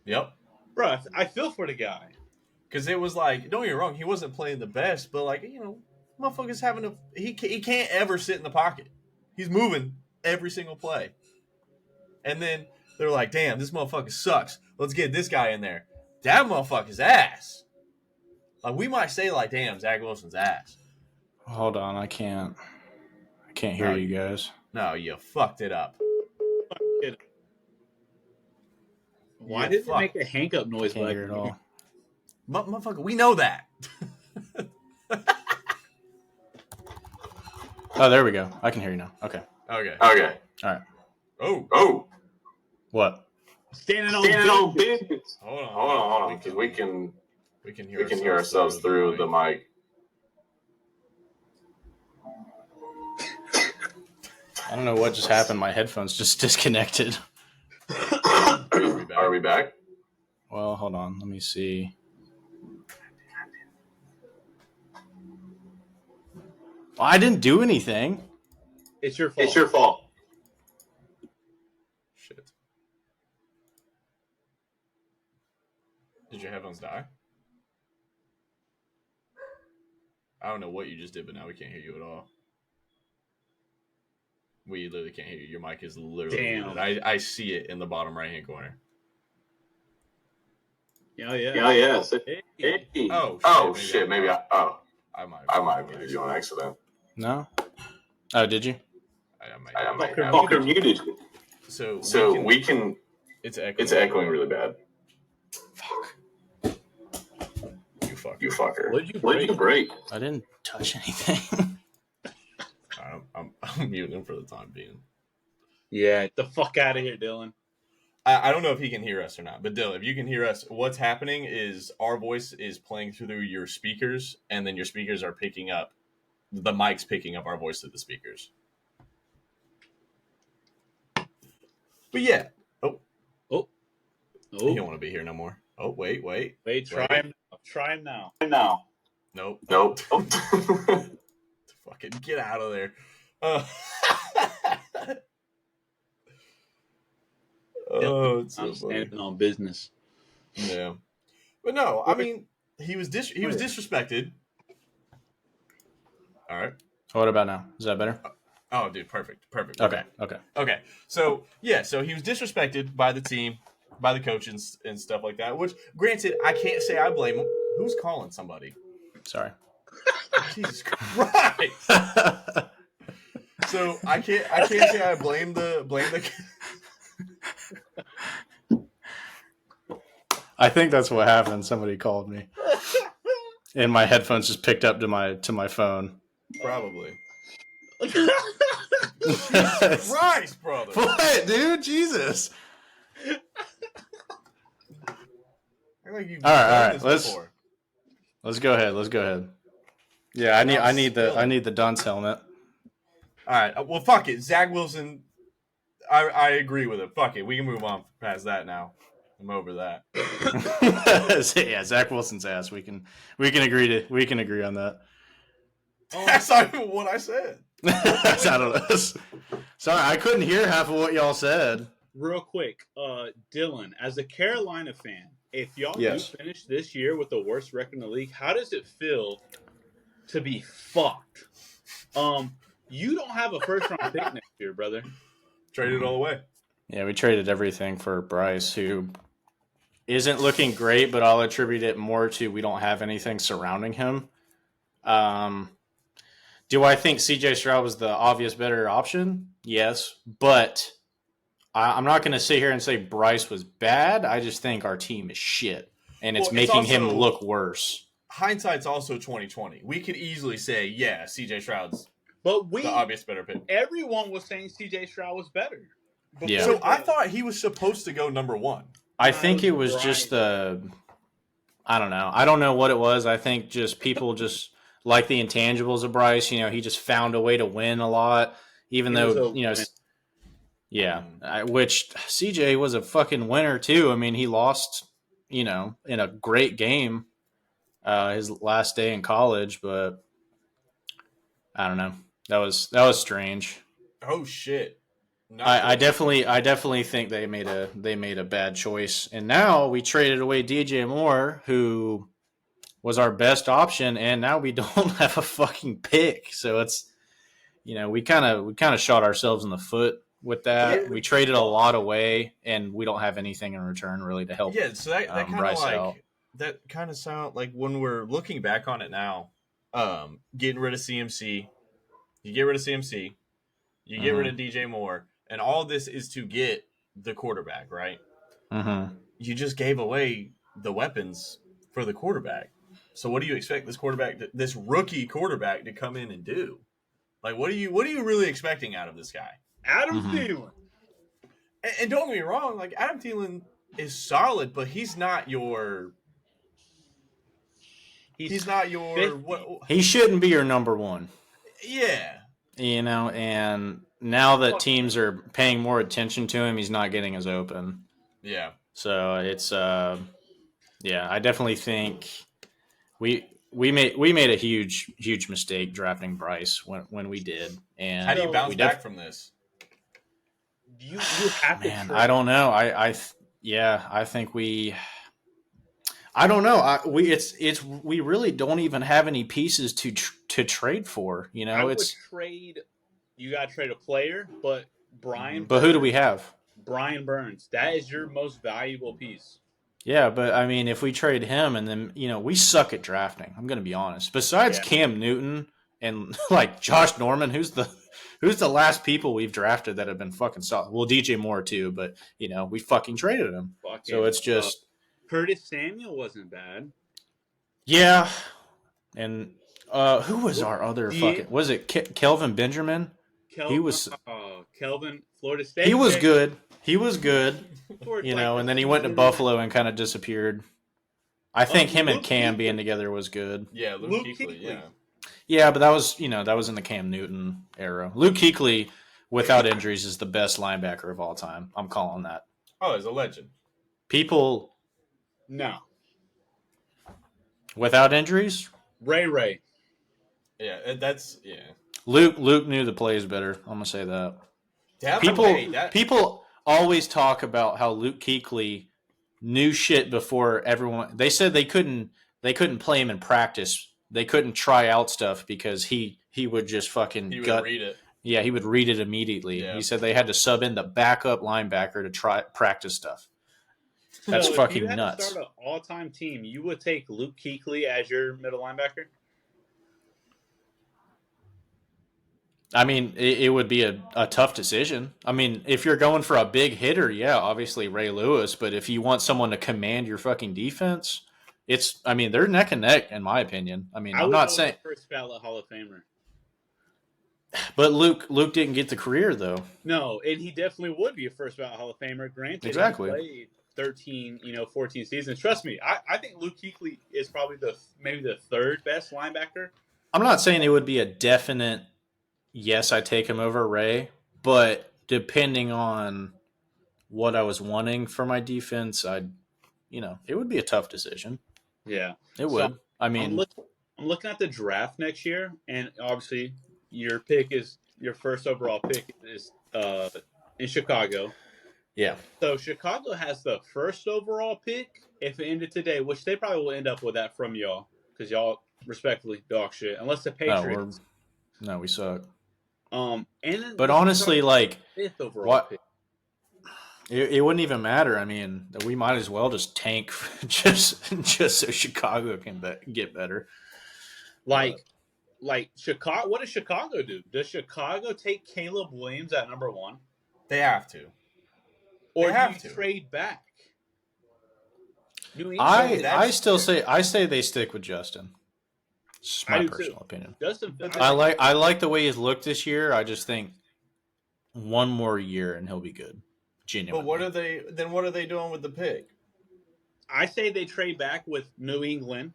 [SPEAKER 1] Yep.
[SPEAKER 2] Bro, I feel for the guy.
[SPEAKER 1] Because it was like, don't get me wrong, he wasn't playing the best, but like, motherfucker's he can't ever sit in the pocket. He's moving every single play. And then they're like, damn, this motherfucker sucks. Let's get this guy in there. That motherfucker's ass. Like, we might say like, damn, Zach Wilson's ass.
[SPEAKER 4] Hold on, I can't hear you guys.
[SPEAKER 1] No, you fucked it up.
[SPEAKER 2] Why did it make a hank up noise?
[SPEAKER 4] I can't hear it all.
[SPEAKER 1] Motherfucker, we know that.
[SPEAKER 4] Oh, there we go. I can hear you now. Okay.
[SPEAKER 1] All right. Oh.
[SPEAKER 4] What?
[SPEAKER 2] Standing on business.
[SPEAKER 1] Hold on. Because we can hear ourselves through the mic.
[SPEAKER 4] I don't know what just happened. My headphones just disconnected.
[SPEAKER 1] Are we back?
[SPEAKER 4] Well, hold on. Let me see. I didn't do anything.
[SPEAKER 2] It's your fault.
[SPEAKER 1] Shit. Did your headphones die? I don't know what you just did, but now we can't hear you at all. We literally can't hear you. Your mic is literally muted. I see it in the bottom right-hand corner.
[SPEAKER 2] Yeah.
[SPEAKER 1] Hey. Oh, shit. Maybe I might have muted you on accident.
[SPEAKER 4] No? Oh, did you?
[SPEAKER 1] I might have.
[SPEAKER 2] Fucker muted.
[SPEAKER 1] So we can. It's echoing really bad.
[SPEAKER 4] Fuck.
[SPEAKER 1] You fucker.
[SPEAKER 2] What did you break?
[SPEAKER 4] I didn't touch anything.
[SPEAKER 1] I'm muting him for the time being.
[SPEAKER 2] Yeah, get the fuck out of here, Dylan.
[SPEAKER 1] I don't know if he can hear us or not, but Dylan, if you can hear us, what's happening is our voice is playing through your speakers, and then your speakers are picking up, the mic's picking up our voice through the speakers. But yeah. Oh. You don't want to be here no more. Oh, wait.
[SPEAKER 2] Try him now.
[SPEAKER 1] Nope. Fucking get out of there. It's so
[SPEAKER 2] I'm standing on business.
[SPEAKER 1] Yeah, but no, I mean he was disrespected. All right.
[SPEAKER 4] What about now? Is that better?
[SPEAKER 1] Oh, dude, perfect.
[SPEAKER 4] Okay.
[SPEAKER 1] So he was disrespected by the team, by the coaches and stuff like that. Which, granted, I can't say I blame him Who's calling somebody?
[SPEAKER 4] Sorry.
[SPEAKER 1] Jesus Christ. So I can't say I blame the
[SPEAKER 4] I think that's what happened. Somebody called me, and my headphones just picked up to my phone.
[SPEAKER 1] probably.
[SPEAKER 4] Jesus
[SPEAKER 1] Christ, brother.
[SPEAKER 4] What, dude? Jesus.
[SPEAKER 1] Like you've
[SPEAKER 4] All
[SPEAKER 1] done
[SPEAKER 4] right.
[SPEAKER 1] this before.
[SPEAKER 4] Let's go ahead. Yeah, I need the dunce helmet.
[SPEAKER 1] All right. Well, fuck it. Zach Wilson. I agree with it. Fuck it. We can move on past that now. I'm over that.
[SPEAKER 4] Yeah, Zach Wilson's ass. We can agree on that.
[SPEAKER 1] That's not even what I said.
[SPEAKER 2] Oh.
[SPEAKER 4] I don't know. Sorry, I couldn't hear half of what y'all said.
[SPEAKER 2] Real quick, Dylan, as a Carolina fan, if y'all do finish this year with the worst record in the league, how does it feel to be fucked? You don't have a first round pick next year, brother.
[SPEAKER 1] Traded all the way.
[SPEAKER 4] Yeah, we traded everything for Bryce, who isn't looking great, but I'll attribute it more to we don't have anything surrounding him. Do I think CJ Stroud was the obvious better option? Yes, but I'm not going to sit here and say Bryce was bad. I just think our team is shit, and it's making him look worse.
[SPEAKER 1] Hindsight's also 2020. We could easily say, yeah, CJ Stroud's the obvious better pick.
[SPEAKER 2] Everyone was saying CJ Stroud was better.
[SPEAKER 4] Yeah.
[SPEAKER 1] So I thought he was supposed to go number one.
[SPEAKER 4] I think it was just I don't know. I don't know what it was. I think just people just like the intangibles of Bryce. You know, he just found a way to win a lot, even though, you know, yeah, which CJ was a fucking winner too. I mean, he lost, you know, in a great game his last day in college, but I don't know. That was strange.
[SPEAKER 1] Oh shit.
[SPEAKER 4] I definitely think they made a bad choice. And now we traded away DJ Moore, who was our best option, and now we don't have a fucking pick. So it's, you know, we kind of shot ourselves in the foot with that. We traded a lot away, and we don't have anything in return really to help.
[SPEAKER 1] Yeah, so that kind of like that kind of sound like when we're looking back on it now, getting rid of CMC, you get rid of CMC, you get rid of DJ Moore, and all this is to get the quarterback, right?
[SPEAKER 4] Mm-hmm.
[SPEAKER 1] You just gave away the weapons for the quarterback. So what do you expect this rookie quarterback to come in and do? Like, what are you really expecting out of this guy?
[SPEAKER 2] Adam Thielen.
[SPEAKER 1] And don't get me wrong, like Adam Thielen is solid, but he's not your. He's not your.
[SPEAKER 4] He shouldn't be your number one.
[SPEAKER 1] Yeah.
[SPEAKER 4] You know, and now that teams are paying more attention to him, he's not getting as open.
[SPEAKER 1] Yeah.
[SPEAKER 4] So it's yeah, I definitely think we made a huge mistake drafting Bryce when we did. And
[SPEAKER 1] how do you bounce back from this?
[SPEAKER 2] You have
[SPEAKER 4] man, I don't know. I think we. I don't know. We really don't even have any pieces to trade for. You know,
[SPEAKER 2] You got to trade a player, but Brian.
[SPEAKER 4] But who do we have?
[SPEAKER 2] Brian Burns. That is your most valuable piece.
[SPEAKER 4] Yeah, but I mean, if we trade him, and then you know we suck at drafting. I'm going to be honest. Besides Cam Newton and like Josh Norman, who's the last people we've drafted that have been fucking solid? Well, DJ Moore too, but you know we fucking traded him. So it's just.
[SPEAKER 2] Curtis Samuel wasn't bad.
[SPEAKER 4] Yeah. And who was our other fucking... Was it Kelvin Benjamin? He was...
[SPEAKER 2] Kelvin, Florida State.
[SPEAKER 4] He was good. You know, and then he went to Buffalo and kind of disappeared. I think him and Cam being together was good.
[SPEAKER 1] Yeah, Luke Kuechly, yeah.
[SPEAKER 4] Yeah, but that was in the Cam Newton era. Luke Kuechly, without injuries, is the best linebacker of all time. I'm calling that.
[SPEAKER 1] Oh, he's a legend.
[SPEAKER 4] People...
[SPEAKER 2] No.
[SPEAKER 4] Without injuries?
[SPEAKER 2] Ray.
[SPEAKER 1] Yeah, that's
[SPEAKER 4] Luke knew the plays better. I'm gonna say that. People always talk about how Luke Kuechly knew shit before everyone. They said they couldn't play him in practice. They couldn't try out stuff because he would just fucking
[SPEAKER 1] read it.
[SPEAKER 4] Yeah, he would read it immediately. Yeah. He said they had to sub in the backup linebacker to try practice stuff. That's
[SPEAKER 2] so
[SPEAKER 4] fucking
[SPEAKER 2] if you had
[SPEAKER 4] nuts.
[SPEAKER 2] to start an all-time team, you would take Luke Kuechly as your middle linebacker?
[SPEAKER 4] I mean, it would be a tough decision. I mean, if you're going for a big hitter, yeah, obviously Ray Lewis. But if you want someone to command your fucking defense, they're neck and neck, in my opinion. I mean,
[SPEAKER 2] I
[SPEAKER 4] I'm
[SPEAKER 2] would
[SPEAKER 4] not
[SPEAKER 2] go with
[SPEAKER 4] saying.
[SPEAKER 2] the first ballot Hall of Famer.
[SPEAKER 4] But Luke didn't get the career, though.
[SPEAKER 2] No, and he definitely would be a first ballot Hall of Famer. Granted,
[SPEAKER 4] Exactly.
[SPEAKER 2] he played 13, 14 seasons. Trust me, I think Luke Kuechly is probably maybe the third best linebacker.
[SPEAKER 4] I'm not saying it would be a definite yes, I take him over Ray, but depending on what I was wanting for my defense, it would be a tough decision.
[SPEAKER 2] Yeah,
[SPEAKER 4] it would. I mean,
[SPEAKER 2] I'm looking at the draft next year, and obviously, your first overall pick is in Chicago.
[SPEAKER 4] Yeah.
[SPEAKER 2] So Chicago has the first overall pick if it ended today, which they probably will end up with that from y'all because y'all respectfully dog shit, unless the Patriots.
[SPEAKER 4] No, we suck.
[SPEAKER 2] And then
[SPEAKER 4] but honestly, like,
[SPEAKER 2] fifth overall pick.
[SPEAKER 4] It wouldn't even matter. I mean, we might as well just tank just so Chicago can get better.
[SPEAKER 2] Like Chicago. What does Chicago do? Does Chicago take Caleb Williams at number 1?
[SPEAKER 1] They have to.
[SPEAKER 2] Or do you trade back?
[SPEAKER 4] I say they stick with Justin. It's my personal opinion.
[SPEAKER 2] Justin,
[SPEAKER 4] I like the way he's looked this year. I just think one more year and he'll be good. Genuinely.
[SPEAKER 1] But what are they doing with the pick?
[SPEAKER 2] I say they trade back with New England.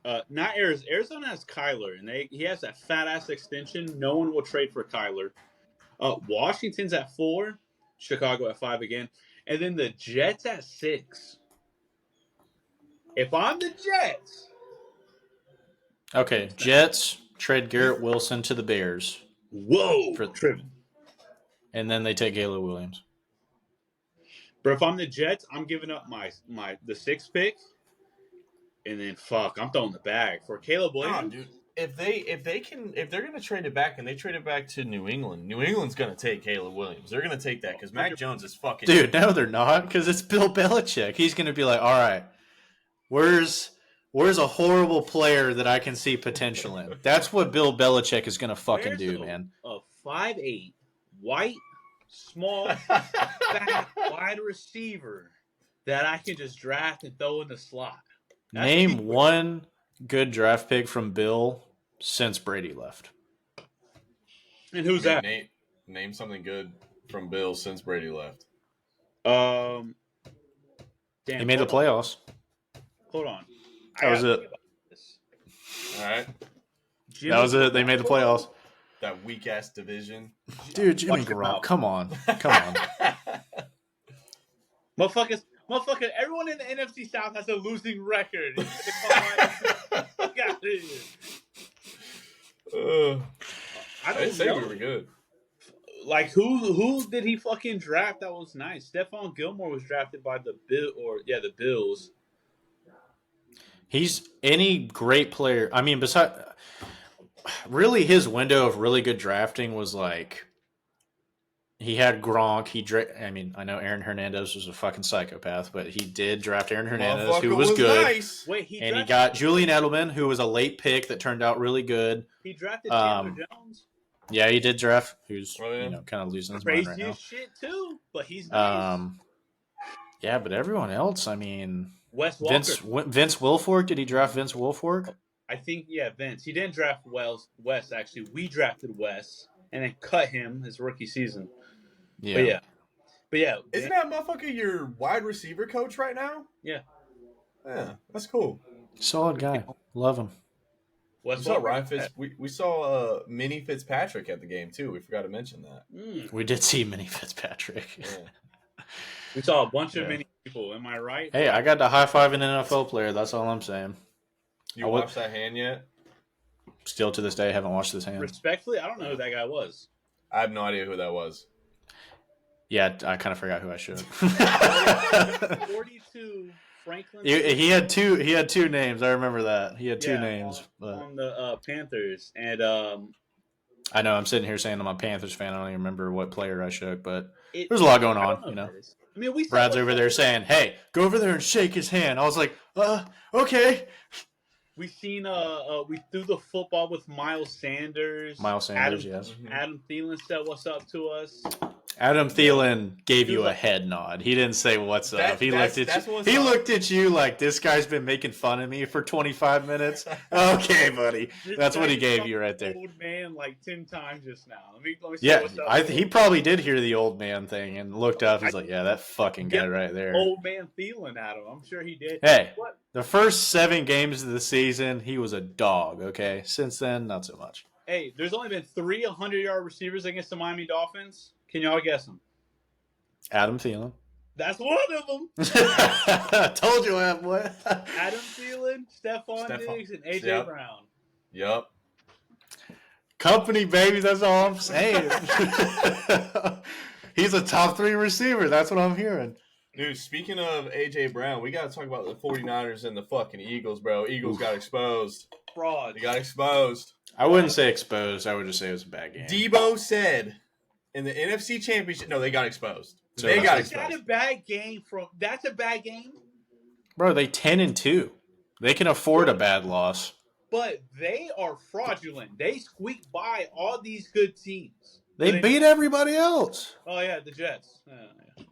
[SPEAKER 2] Not Arizona. Arizona has Kyler, and he has that fat ass extension. No one will trade for Kyler. Washington's at 4, Chicago at 5 again, and then the Jets at 6. If I'm the Jets,
[SPEAKER 4] okay, Jets trade Garrett Wilson to the Bears.
[SPEAKER 2] Whoa,
[SPEAKER 4] and then they take Caleb Williams.
[SPEAKER 2] But if I'm the Jets, I'm giving up the 6th pick, and then I'm throwing the bag for Caleb Williams.
[SPEAKER 1] Dude. If they're gonna trade it back and they trade it back to New England's gonna take Caleb Williams. They're gonna take that because Mac Jones is fucking.
[SPEAKER 4] Dude, no, they're not because it's Bill Belichick. He's gonna be like, all right, where's a horrible player that I can see potential in? That's what Bill Belichick is gonna fucking do, man.
[SPEAKER 2] A 5'8", white, small, fat, wide receiver that I can just draft and throw in the slot.
[SPEAKER 4] Name one good draft pick from Bill since Brady left.
[SPEAKER 2] And who's that?
[SPEAKER 1] Name something good from Bill since Brady left.
[SPEAKER 4] They made the playoffs.
[SPEAKER 2] Hold on.
[SPEAKER 4] That was it.
[SPEAKER 1] All right.
[SPEAKER 4] That was it. They made the playoffs.
[SPEAKER 1] That weak ass division.
[SPEAKER 4] Dude, Jimmy Garoppolo. Come on.
[SPEAKER 2] Motherfuckers, everyone in the NFC South has a losing record. I don't
[SPEAKER 1] say we were good.
[SPEAKER 2] Like who did he fucking draft? That was nice. Stephon Gilmore was drafted by the Bills.
[SPEAKER 4] He's any great player. I mean, really his window of really good drafting was like he had Gronk. I know Aaron Hernandez was a fucking psychopath, but he did draft Aaron Hernandez, who was good.
[SPEAKER 1] Nice.
[SPEAKER 2] Wait,
[SPEAKER 4] he got Julian Edelman, who was a late pick that turned out really good.
[SPEAKER 2] He drafted Chandler Jones.
[SPEAKER 4] Yeah, he did draft. Who's kind of losing his mind right now.
[SPEAKER 2] Shit too, but he's nice.
[SPEAKER 4] Yeah, but everyone else, I mean,
[SPEAKER 2] Wes Walker.
[SPEAKER 4] Vince Wilfork. Did he draft Vince Wilfork?
[SPEAKER 2] I think Vince. He didn't draft Wes. Actually, we drafted Wes and then cut him his rookie season.
[SPEAKER 4] Yeah.
[SPEAKER 2] But yeah.
[SPEAKER 1] Isn't that motherfucker your wide receiver coach right now?
[SPEAKER 2] Yeah.
[SPEAKER 1] Yeah, that's cool.
[SPEAKER 4] Solid guy. Love him.
[SPEAKER 1] We saw we saw Minnie Fitzpatrick at the game too. We forgot to mention that.
[SPEAKER 4] We did see Minnie Fitzpatrick.
[SPEAKER 1] Yeah.
[SPEAKER 2] We saw a bunch of many people. Am I right?
[SPEAKER 4] Hey, I got to high five an NFL player. That's all I'm saying.
[SPEAKER 1] You watched that hand yet?
[SPEAKER 4] Still to this day, haven't watched this hand.
[SPEAKER 2] Respectfully, I don't know who that guy was.
[SPEAKER 1] I have no idea who that was.
[SPEAKER 4] Yeah, I kind of forgot who I should.
[SPEAKER 2] 42. Franklin.
[SPEAKER 4] He had two names. I remember that. He had two names.
[SPEAKER 2] On the Panthers. And
[SPEAKER 4] I know I'm sitting here saying I'm a Panthers fan. I don't even remember what player I shook, but there's a lot going on, you know.
[SPEAKER 2] I mean, we
[SPEAKER 4] Brad's over there saying, "Hey, go over there and shake his hand." I was like, okay.
[SPEAKER 2] We seen we threw the football with Miles Sanders.
[SPEAKER 4] Yes.
[SPEAKER 2] Adam Thielen said what's up to us.
[SPEAKER 4] Adam Thielen gave you a head nod. He didn't say what's up. He looked at you. He looked at you like, this guy's been making fun of me for 25 minutes. Okay, buddy. That's what he gave you right there.
[SPEAKER 2] Old man like 10 times just now. Let me
[SPEAKER 4] yeah, he probably did hear the old man thing and looked up. He's like, yeah, that fucking guy right there.
[SPEAKER 2] Old man Thielen at him. I'm sure he did.
[SPEAKER 4] Hey, the first 7 games of the season, he was a dog, okay? Since then, not so much.
[SPEAKER 2] Hey, there's only been 3 100-yard receivers against the Miami Dolphins. Can y'all guess them?
[SPEAKER 4] Adam Thielen.
[SPEAKER 2] That's one of them.
[SPEAKER 4] Told you, boy.
[SPEAKER 2] Adam Thielen, Stephon Diggs, and A.J. Brown.
[SPEAKER 1] Yep.
[SPEAKER 4] Company, baby. That's all I'm saying. He's a top 3 receiver. That's what I'm hearing.
[SPEAKER 1] Dude, speaking of A.J. Brown, we got to talk about the 49ers and the fucking Eagles, bro. Eagles got exposed.
[SPEAKER 2] Fraud.
[SPEAKER 1] They got exposed.
[SPEAKER 4] I wouldn't say exposed. I would just say it was a bad game.
[SPEAKER 1] Debo said in the NFC Championship, no, they got exposed.
[SPEAKER 2] So they got exposed. That's a bad game. That's a bad game?
[SPEAKER 4] Bro, they 10-2. They can afford a bad loss.
[SPEAKER 2] But they are fraudulent. They squeaked by all these good teams.
[SPEAKER 4] They beat everybody else.
[SPEAKER 2] Oh, yeah, the Jets. Yeah.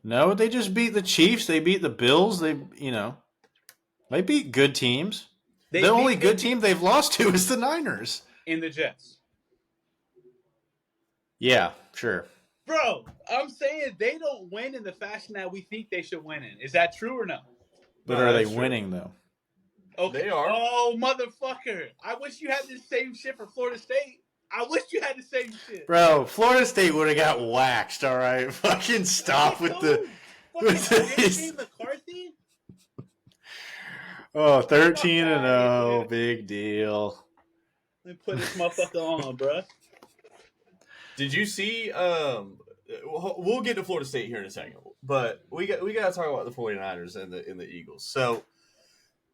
[SPEAKER 4] No, they just beat the Chiefs. They beat the Bills. They beat good teams. The only good team they've lost to is the Niners.
[SPEAKER 2] In the Jets.
[SPEAKER 4] Yeah, sure.
[SPEAKER 2] Bro, I'm saying they don't win in the fashion that we think they should win in. Is that true or no?
[SPEAKER 4] But are they winning, though?
[SPEAKER 2] Okay.
[SPEAKER 1] They are.
[SPEAKER 2] Oh, motherfucker. I wish you had the same shit for Florida State. I wish you had the same shit.
[SPEAKER 4] Bro, Florida State would have got waxed, all right? Fucking stop with the...
[SPEAKER 2] Fucking McCarthy?
[SPEAKER 4] Oh, 13-0. Big deal.
[SPEAKER 2] Let me put this motherfucker on, bro.
[SPEAKER 1] Did you see? We'll get to Florida State here in a second, but we got to talk about the 49ers and the Eagles. So,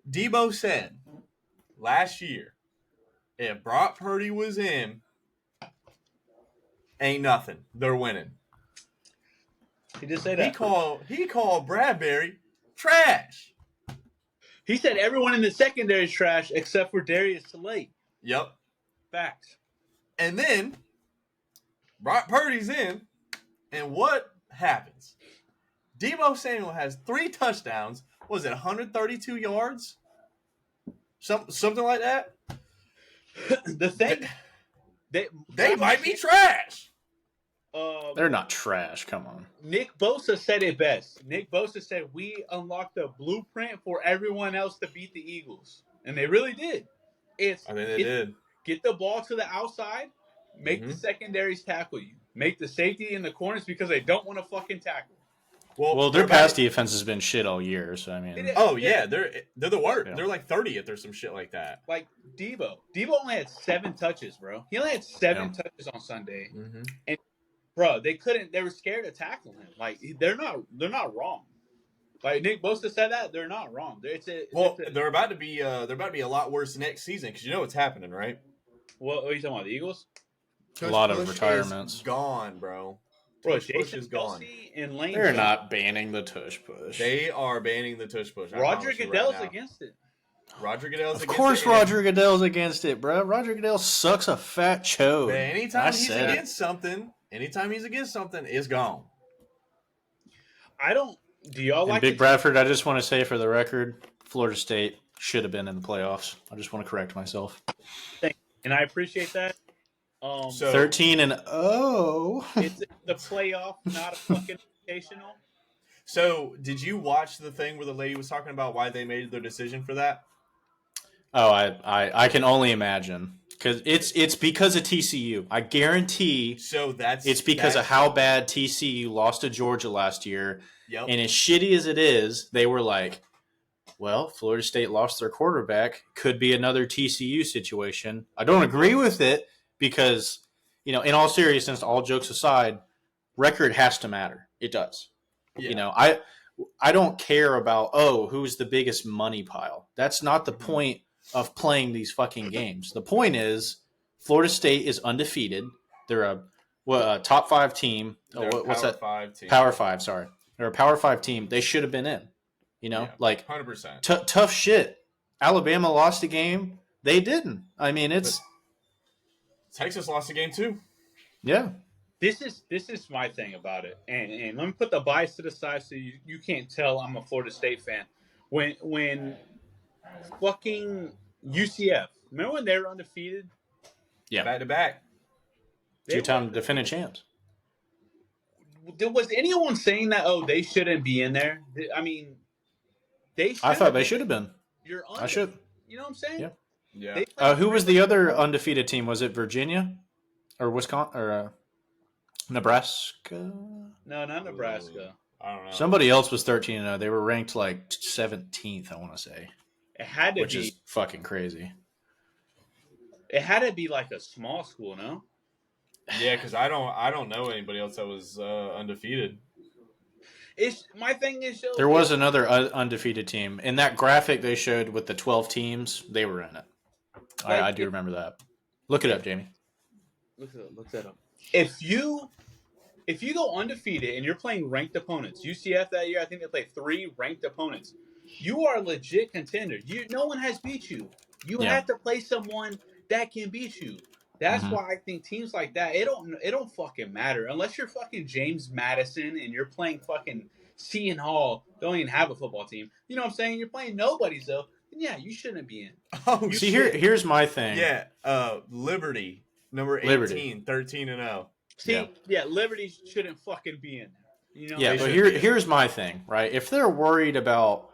[SPEAKER 1] Debo said last year, if Brock Purdy was in, ain't nothing. They're winning.
[SPEAKER 2] He just said that.
[SPEAKER 1] He called Bradbury trash.
[SPEAKER 2] He said everyone in the secondary is trash except for Darius Slay.
[SPEAKER 1] Yep.
[SPEAKER 2] Facts.
[SPEAKER 1] And then Brock Purdy's in, and what happens? Debo Samuel has 3 touchdowns. Was it 132 yards? Something like that?
[SPEAKER 2] The thing...
[SPEAKER 1] They might be trash.
[SPEAKER 4] They're not trash. Come on.
[SPEAKER 2] Nick Bosa said it best. Nick Bosa said, we unlocked the blueprint for everyone else to beat the Eagles. And they really did.
[SPEAKER 1] I think they did.
[SPEAKER 2] Get the ball to the outside. Make the secondaries tackle you. Make the safety in the corners because they don't want to fucking tackle.
[SPEAKER 4] Well, their pass defense has been shit all year, so I mean.
[SPEAKER 1] Oh yeah, they're the worst. Yeah. They're like 30th or some shit like that.
[SPEAKER 2] Like Debo only had 7 touches, bro. He only had 7 touches on Sunday, and bro, they were scared to tackle him. Like they're not wrong. Like Nick Bosa said that they're not wrong. They're
[SPEAKER 1] about to be a lot worse next season because you know what's happening, right?
[SPEAKER 2] What are you talking about? The Eagles?
[SPEAKER 4] A lot of retirements.
[SPEAKER 1] Gone, bro.
[SPEAKER 2] Bro, Jason is gone. And Lane
[SPEAKER 4] They're not banning the tush push.
[SPEAKER 1] They are banning the tush push.
[SPEAKER 2] Roger Goodell's against it.
[SPEAKER 1] Roger Goodell's
[SPEAKER 4] against it. Of course Roger Goodell's against it, bro. Roger Goodell sucks a fat chode.
[SPEAKER 1] But anytime he's against something, it's gone.
[SPEAKER 2] Do y'all like
[SPEAKER 4] Big Bradford, I just want to say for the record, Florida State should have been in the playoffs. I just want to correct myself.
[SPEAKER 2] And I appreciate that.
[SPEAKER 4] 13-0.
[SPEAKER 2] It's the playoff, not a fucking invitational.
[SPEAKER 1] So, did you watch the thing where the lady was talking about why they made their decision for that?
[SPEAKER 4] Oh, I can only imagine because it's because of TCU. I guarantee.
[SPEAKER 1] So
[SPEAKER 4] it's because of how bad TCU lost to Georgia last year.
[SPEAKER 1] Yep.
[SPEAKER 4] And as shitty as it is, they were like, well, Florida State lost their quarterback. Could be another TCU situation. I don't agree with it. Because, in all seriousness, all jokes aside, record has to matter. It does. Yeah. I don't care about, who's the biggest money pile. That's not the point of playing these fucking games. The point is Florida State is undefeated. They're a top 5 team. What's that?
[SPEAKER 1] 5 team.
[SPEAKER 4] Power 5, sorry. or a Power 5 team, they should have been in. You know, like
[SPEAKER 1] 100%.
[SPEAKER 4] Tough shit. Alabama lost a game. They didn't. I mean, it's
[SPEAKER 1] Texas lost a game too.
[SPEAKER 4] Yeah.
[SPEAKER 2] This is my thing about it, and let me put the bias to the side so you can't tell I'm a Florida State fan. When fucking UCF, remember when they were undefeated?
[SPEAKER 4] Yeah.
[SPEAKER 1] Back to back.
[SPEAKER 4] Two-time defending champs.
[SPEAKER 2] Was anyone saying that? Oh, they shouldn't be in there. I mean,
[SPEAKER 4] I thought they should have been.
[SPEAKER 2] You're
[SPEAKER 4] I should.
[SPEAKER 2] You know what I'm saying?
[SPEAKER 1] Yeah.
[SPEAKER 4] Who was the other undefeated team? Was it Virginia or Wisconsin or Nebraska?
[SPEAKER 2] No, not Nebraska.
[SPEAKER 1] I don't know.
[SPEAKER 4] Somebody else was 13-0. They were ranked like 17th, I want to say.
[SPEAKER 2] It had to
[SPEAKER 4] which is fucking crazy.
[SPEAKER 2] It had to be like a small school, no?
[SPEAKER 1] Yeah, because I don't know anybody else that was undefeated.
[SPEAKER 2] My thing is,
[SPEAKER 4] there was another undefeated team in that graphic they showed with the 12 teams. They were in it. I do remember that. Look it up, Jamie.
[SPEAKER 2] Look that up. If you go undefeated and you're playing ranked opponents, UCF that year, I think they played 3 ranked opponents. You are a legit contender. No one has beat you. You have to play someone that can beat you. That's why I think teams like that, it don't fucking matter. Unless you're fucking James Madison and you're playing fucking Seton Hall, don't even have a football team. You know what I'm saying? You're playing nobodies though. Then yeah, you shouldn't be in.
[SPEAKER 1] Oh,
[SPEAKER 4] see, here's my thing.
[SPEAKER 1] Yeah, Liberty, number 18, 13-0.
[SPEAKER 2] See, Liberty shouldn't fucking be in there. You know?
[SPEAKER 4] Yeah, but here's my thing, right? If they're worried about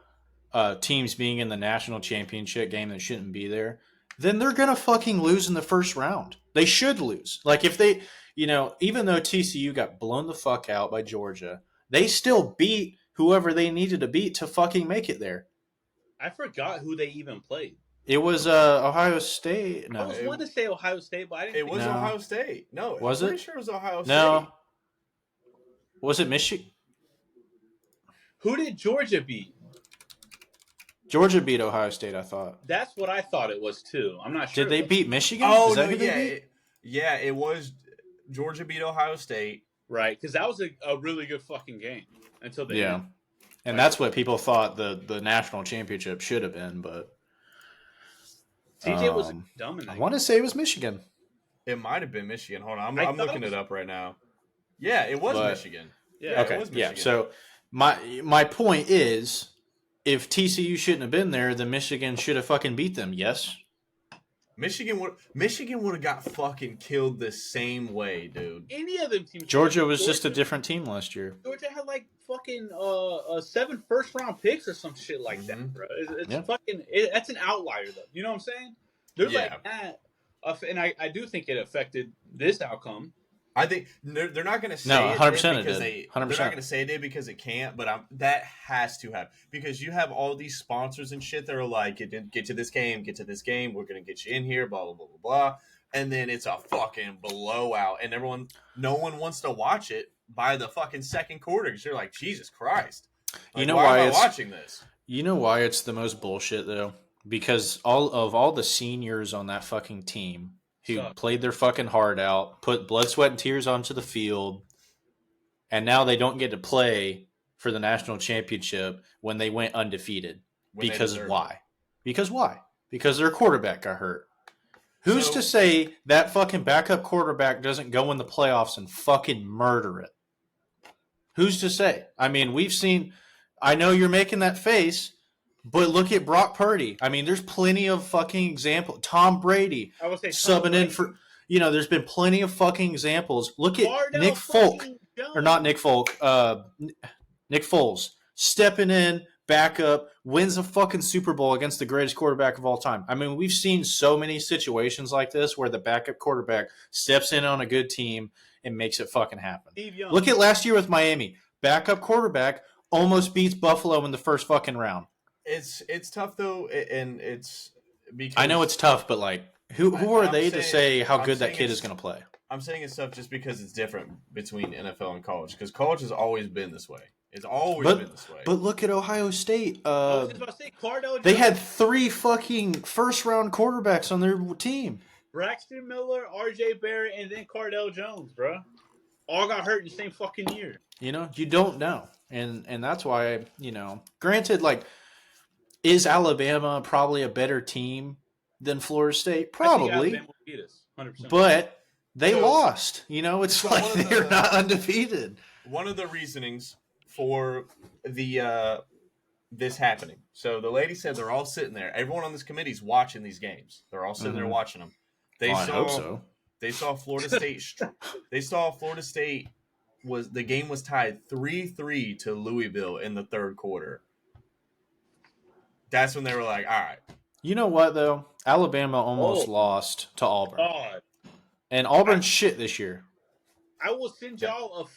[SPEAKER 4] teams being in the national championship game that shouldn't be there, then they're going to fucking lose in the first round. They should lose. Like if they, even though TCU got blown the fuck out by Georgia, they still beat whoever they needed to beat to fucking make it there.
[SPEAKER 2] I forgot who they even played.
[SPEAKER 4] It was Ohio State. No,
[SPEAKER 2] I was wanting to say Ohio State, but I didn't.
[SPEAKER 1] It was Ohio State. No,
[SPEAKER 4] was
[SPEAKER 1] I'm
[SPEAKER 4] it?
[SPEAKER 1] pretty sure it was Ohio State.
[SPEAKER 4] No, was it Michigan?
[SPEAKER 2] Who did Georgia beat?
[SPEAKER 4] Georgia beat Ohio State, I thought.
[SPEAKER 2] That's what I thought it was too. I'm not sure.
[SPEAKER 4] Did they beat Michigan?
[SPEAKER 1] Oh,
[SPEAKER 4] Is that
[SPEAKER 1] no,
[SPEAKER 4] who they beat?
[SPEAKER 1] It was Georgia beat Ohio State.
[SPEAKER 2] Right, because that was a really good fucking game until they
[SPEAKER 4] and that's what people thought the national championship should have been, but
[SPEAKER 2] TJ was dumb in that
[SPEAKER 4] I want to say it was Michigan.
[SPEAKER 1] It might have been Michigan. Hold on, I'm looking it up right now. Yeah, it was Michigan. Yeah,
[SPEAKER 4] okay,
[SPEAKER 1] it was Michigan.
[SPEAKER 4] Yeah. So my point is, if TCU shouldn't have been there, then Michigan should have fucking beat them. Yes.
[SPEAKER 1] Michigan would have got fucking killed the same way, dude.
[SPEAKER 2] Any of them teams.
[SPEAKER 4] Georgia was just a different team last year.
[SPEAKER 2] Georgia had like fucking 7 first-round picks or some shit like that, bro. It's fucking. That's an outlier, though. You know what I'm saying? There's like that, and I do think it affected this outcome.
[SPEAKER 1] I think they're not going to say
[SPEAKER 4] 100%
[SPEAKER 1] it because they're not going to say it because it can't. But that has to happen because you have all these sponsors and shit that are like, get to this game, we're going to get you in here, blah blah blah blah blah, and then it's a fucking blowout, and no one wants to watch it by the fucking second quarter because you're like, Jesus Christ, like,
[SPEAKER 4] you know
[SPEAKER 1] why am I watching this?
[SPEAKER 4] You know why it's the most bullshit though? Because all the seniors on that fucking team who played their fucking heart out, put blood, sweat, and tears onto the field, and now they don't get to play for the national championship when they went undefeated. Because why? Because why? Because their quarterback got hurt. Who's to say that fucking backup quarterback doesn't go in the playoffs and fucking murder it? Who's to say? I mean, we've seen – I know you're making that face – but look at Brock Purdy. I mean, there's plenty of fucking examples. Tom Brady subbing in for, there's been plenty of fucking examples. Look at Nick Folk, or not Nick Folk, Nick Foles stepping in, backup, wins a fucking Super Bowl against the greatest quarterback of all time. I mean, we've seen so many situations like this where the backup quarterback steps in on a good team and makes it fucking happen. Look at last year with Miami. Backup quarterback almost beats Buffalo in the first fucking round.
[SPEAKER 1] It's tough though, and it's because
[SPEAKER 4] I know it's tough, but like, who are they to say how good that kid is going to play?
[SPEAKER 1] I'm saying it's tough just because it's different between NFL and college. Because college has always been this way. It's always been this way.
[SPEAKER 4] But look at Ohio State.
[SPEAKER 2] I was just about to say, Cardell
[SPEAKER 4] they had 3 fucking first-round quarterbacks on their team.
[SPEAKER 2] Braxton Miller, R.J. Barrett, and then Cardell Jones, bro. all got hurt in the same fucking year.
[SPEAKER 4] You know, you don't know, and that's why, you know. Granted, like, is Alabama probably a better team than Florida State? Probably,
[SPEAKER 2] Alabama will beat us, 100%.
[SPEAKER 4] But they lost. You know, it's like they're not undefeated.
[SPEAKER 1] One of the reasonings for the this happening. So the lady said they're all sitting there. Everyone on this committee's watching these games. They're all sitting there watching them. I hope so. They saw Florida State. They saw Florida State the game was tied 3-3 to Louisville in the third quarter. That's when they were like, all right.
[SPEAKER 4] You know what, though? Alabama almost lost to Auburn. And Auburn's shit this year.
[SPEAKER 2] I will send y'all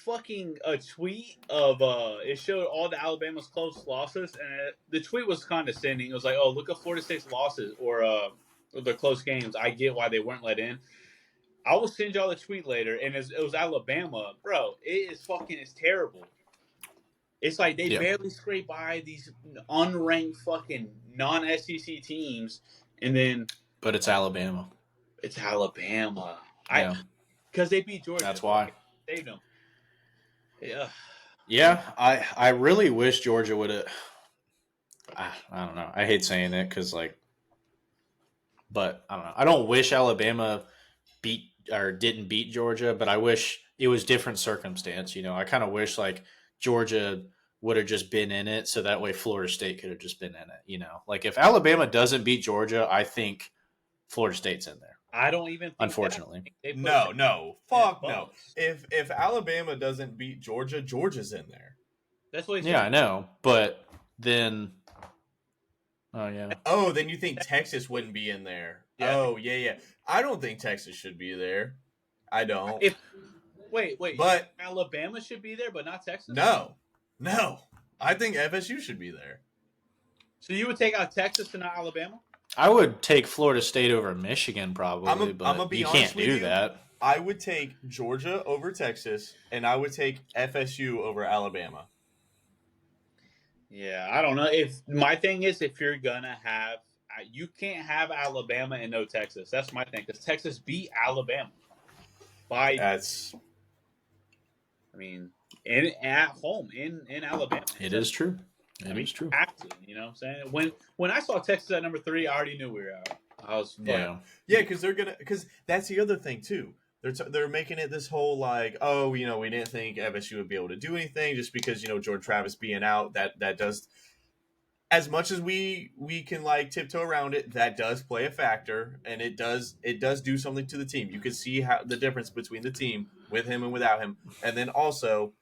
[SPEAKER 2] a tweet of it showed all the Alabama's close losses, and the tweet was condescending. It was like, oh, look at Florida State's losses or the close games. I get why they weren't let in. I will send y'all a tweet later, and it was Alabama. Bro, it's terrible. It's like they barely scrape by these unranked fucking non-SEC teams, and then...
[SPEAKER 4] But it's Alabama.
[SPEAKER 2] It's Alabama.
[SPEAKER 4] Yeah.
[SPEAKER 2] Because they beat Georgia.
[SPEAKER 4] That's why.
[SPEAKER 2] Saved them. Yeah.
[SPEAKER 4] Yeah, I really wish Georgia would have... I don't know. I hate saying it because, like... But, I don't know. I don't wish Alabama didn't beat Georgia, but I wish it was different circumstance. You know, I kind of wish, like, Georgia would have just been in it, so that way Florida State could have just been in it, you know? Like, if Alabama doesn't beat Georgia, I think Florida State's in there.
[SPEAKER 2] I don't even think
[SPEAKER 4] unfortunately.
[SPEAKER 1] No. Fuck no. If Alabama doesn't beat Georgia, Georgia's in there.
[SPEAKER 2] That's what he said.
[SPEAKER 4] Yeah, I know. But then
[SPEAKER 1] then you think Texas wouldn't be in there. Yeah. Oh, yeah. I don't think Texas should be there. I don't.
[SPEAKER 2] Wait.
[SPEAKER 1] But
[SPEAKER 2] Alabama should be there, but not Texas?
[SPEAKER 1] No. I think FSU should be there.
[SPEAKER 2] So you would take out Texas and not Alabama?
[SPEAKER 4] I would take Florida State over Michigan probably, but you can't do that.
[SPEAKER 1] I would take Georgia over Texas, and I would take FSU over Alabama.
[SPEAKER 2] Yeah, I don't know. My thing is, if you're going to have... You can't have Alabama and no Texas. That's my thing, because Texas beat Alabama.
[SPEAKER 1] That's...
[SPEAKER 2] I mean, at home in Alabama.
[SPEAKER 4] It is true. It is true.
[SPEAKER 2] Have to, you know what I'm saying? When I saw Texas at number 3, I already knew we were out. I was
[SPEAKER 1] because because that's the other thing too. They're making it this whole like, oh, you know, we didn't think FSU would be able to do anything just because, you know, Jordan Travis being out. That does, as much as we can like tiptoe around it, that does play a factor, and it does do something to the team. You can see how the difference between the team with him and without him, and then also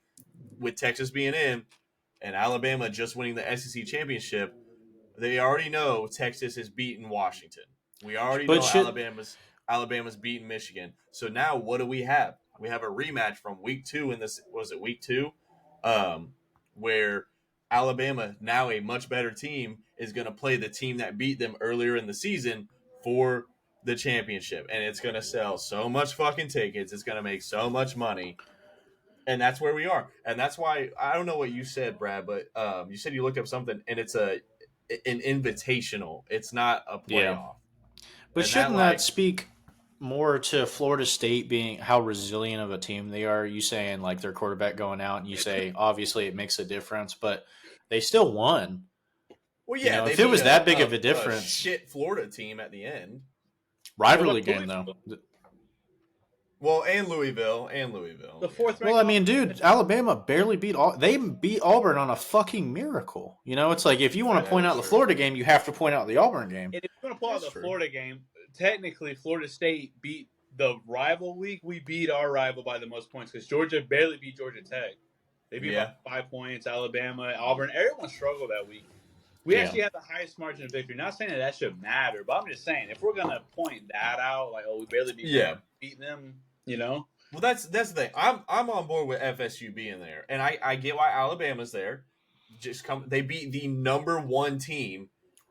[SPEAKER 1] with Texas being in and Alabama just winning the SEC championship, they already know Texas has beaten Washington. We already know Alabama's beaten Michigan. So now what do we have? We have a rematch from week 2 in this. Was it week 2? Where Alabama, now a much better team, is going to play the team that beat them earlier in the season for the championship. And it's going to sell so much fucking tickets. It's going to make so much money. And that's where we are. And that's why, I don't know what you said, Brad, but you said you looked up something, and it's an invitational. It's not a playoff.
[SPEAKER 4] Yeah. But shouldn't that speak more to Florida State being how resilient of a team they are? You saying like their quarterback going out, and you say obviously it makes a difference, but they still won.
[SPEAKER 1] Well, yeah,
[SPEAKER 4] you know, if it was that big of a difference,
[SPEAKER 1] shit Florida team at the end.
[SPEAKER 4] Rivalry game though.
[SPEAKER 1] Well, and Louisville.
[SPEAKER 2] The fourth.
[SPEAKER 4] Well, I mean, dude, Alabama barely beat they beat Auburn on a fucking miracle. You know, it's like if you want to point out the Florida game, you have to point out the Auburn game.
[SPEAKER 2] And if you want to point out the Florida game, technically Florida State beat the rival week. We beat our rival by the most points because Georgia barely beat Georgia Tech. They beat by 5 points. Alabama, Auburn, everyone struggled that week. We actually had the highest margin of victory. Not saying that should matter, but I'm just saying if we're gonna point that out, like, oh, we barely beat them. You know,
[SPEAKER 1] well, that's the thing. I'm on board with FSU being there, and I get why Alabama's there. They beat the number 1 team,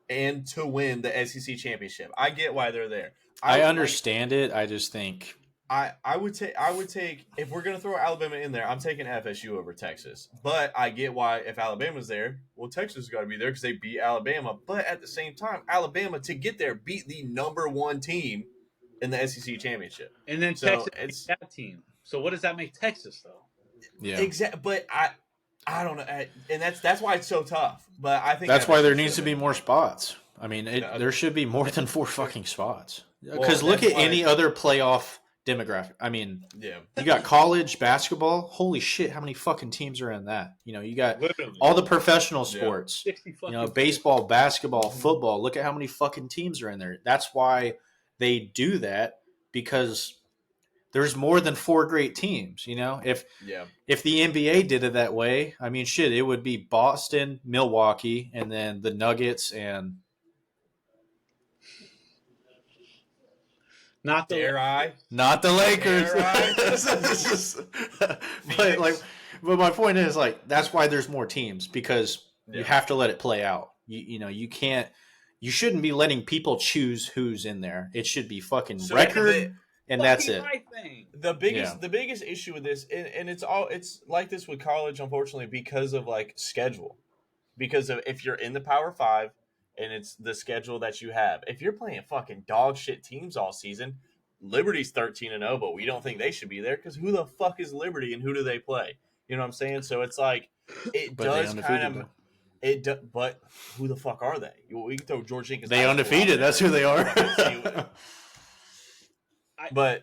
[SPEAKER 1] and to win the SEC championship. I get why they're there.
[SPEAKER 4] I understand it. I just think
[SPEAKER 1] I would take if we're gonna throw Alabama in there, I'm taking FSU over Texas. But I get why if Alabama's there, well, Texas has got to be there because they beat Alabama. But at the same time, Alabama to get there beat the number 1 team in the SEC championship.
[SPEAKER 2] And then Texas beat that team. So what does that make Texas though?
[SPEAKER 1] Yeah, exactly. But I don't know, and that's why it's so tough. But I think
[SPEAKER 4] that's why there needs to be more spots. I mean, there should be more than 4 fucking spots. Because look at any other playoff demographic. I mean, you got college basketball. Holy shit, how many fucking teams are in that? You know, you got all the professional sports. You know, baseball, basketball, football. Look at how many fucking teams are in there. That's why they do that, because there's more than 4 great teams. You know, if the NBA did it that way, I mean, shit, it would be Boston, Milwaukee, and then the Nuggets and.
[SPEAKER 2] Not the
[SPEAKER 4] Lakers. But my point is, like, that's why there's more teams, because you have to let it play out. You know, you shouldn't be letting people choose who's in there. It should be fucking record, and that's it.
[SPEAKER 1] The biggest issue with this, and it's like this with college, unfortunately, because of like schedule. Because of if you're in the Power 5. And it's the schedule that you have. If you're playing fucking dog shit teams all season, Liberty's 13-0, but we don't think they should be there because who the fuck is Liberty and who do they play? You know what I'm saying? So it's like but who the fuck are they? We can throw George Jenkins.
[SPEAKER 4] They undefeated. That's who they are.
[SPEAKER 1] But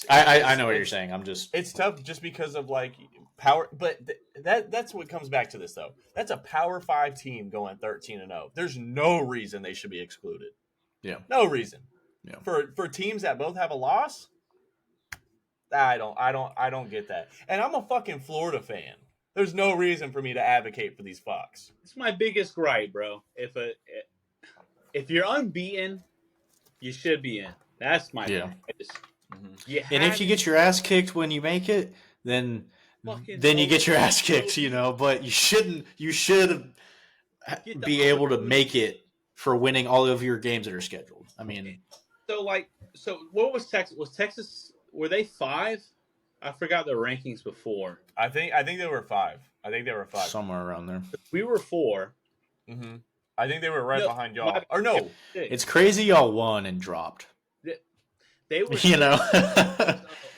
[SPEAKER 4] I know what you're saying.
[SPEAKER 1] It's tough just because of like power, but that's what comes back to this though. That's a Power 5 team going 13-0. There's no reason they should be excluded.
[SPEAKER 4] Yeah,
[SPEAKER 1] no reason.
[SPEAKER 4] Yeah,
[SPEAKER 1] for teams that both have a loss, I don't get that. And I'm a fucking Florida fan. There's no reason for me to advocate for these fucks.
[SPEAKER 2] It's my biggest gripe, bro. If you're unbeaten, you should be in. That's my
[SPEAKER 4] yeah.
[SPEAKER 2] Mm-hmm.
[SPEAKER 4] And if you get your ass kicked when you make it, then you get your ass kicked, you know. But you should be able to make it for winning all of your games that are scheduled. I mean,
[SPEAKER 2] so what was Texas? Were they 5? I forgot the rankings before.
[SPEAKER 1] I think they were 5. I think they were 5
[SPEAKER 4] somewhere around there.
[SPEAKER 2] We were 4.
[SPEAKER 1] Mm-hmm. I think they were right behind y'all. Or no,
[SPEAKER 4] it's crazy y'all won and dropped.
[SPEAKER 2] They were,
[SPEAKER 4] you know.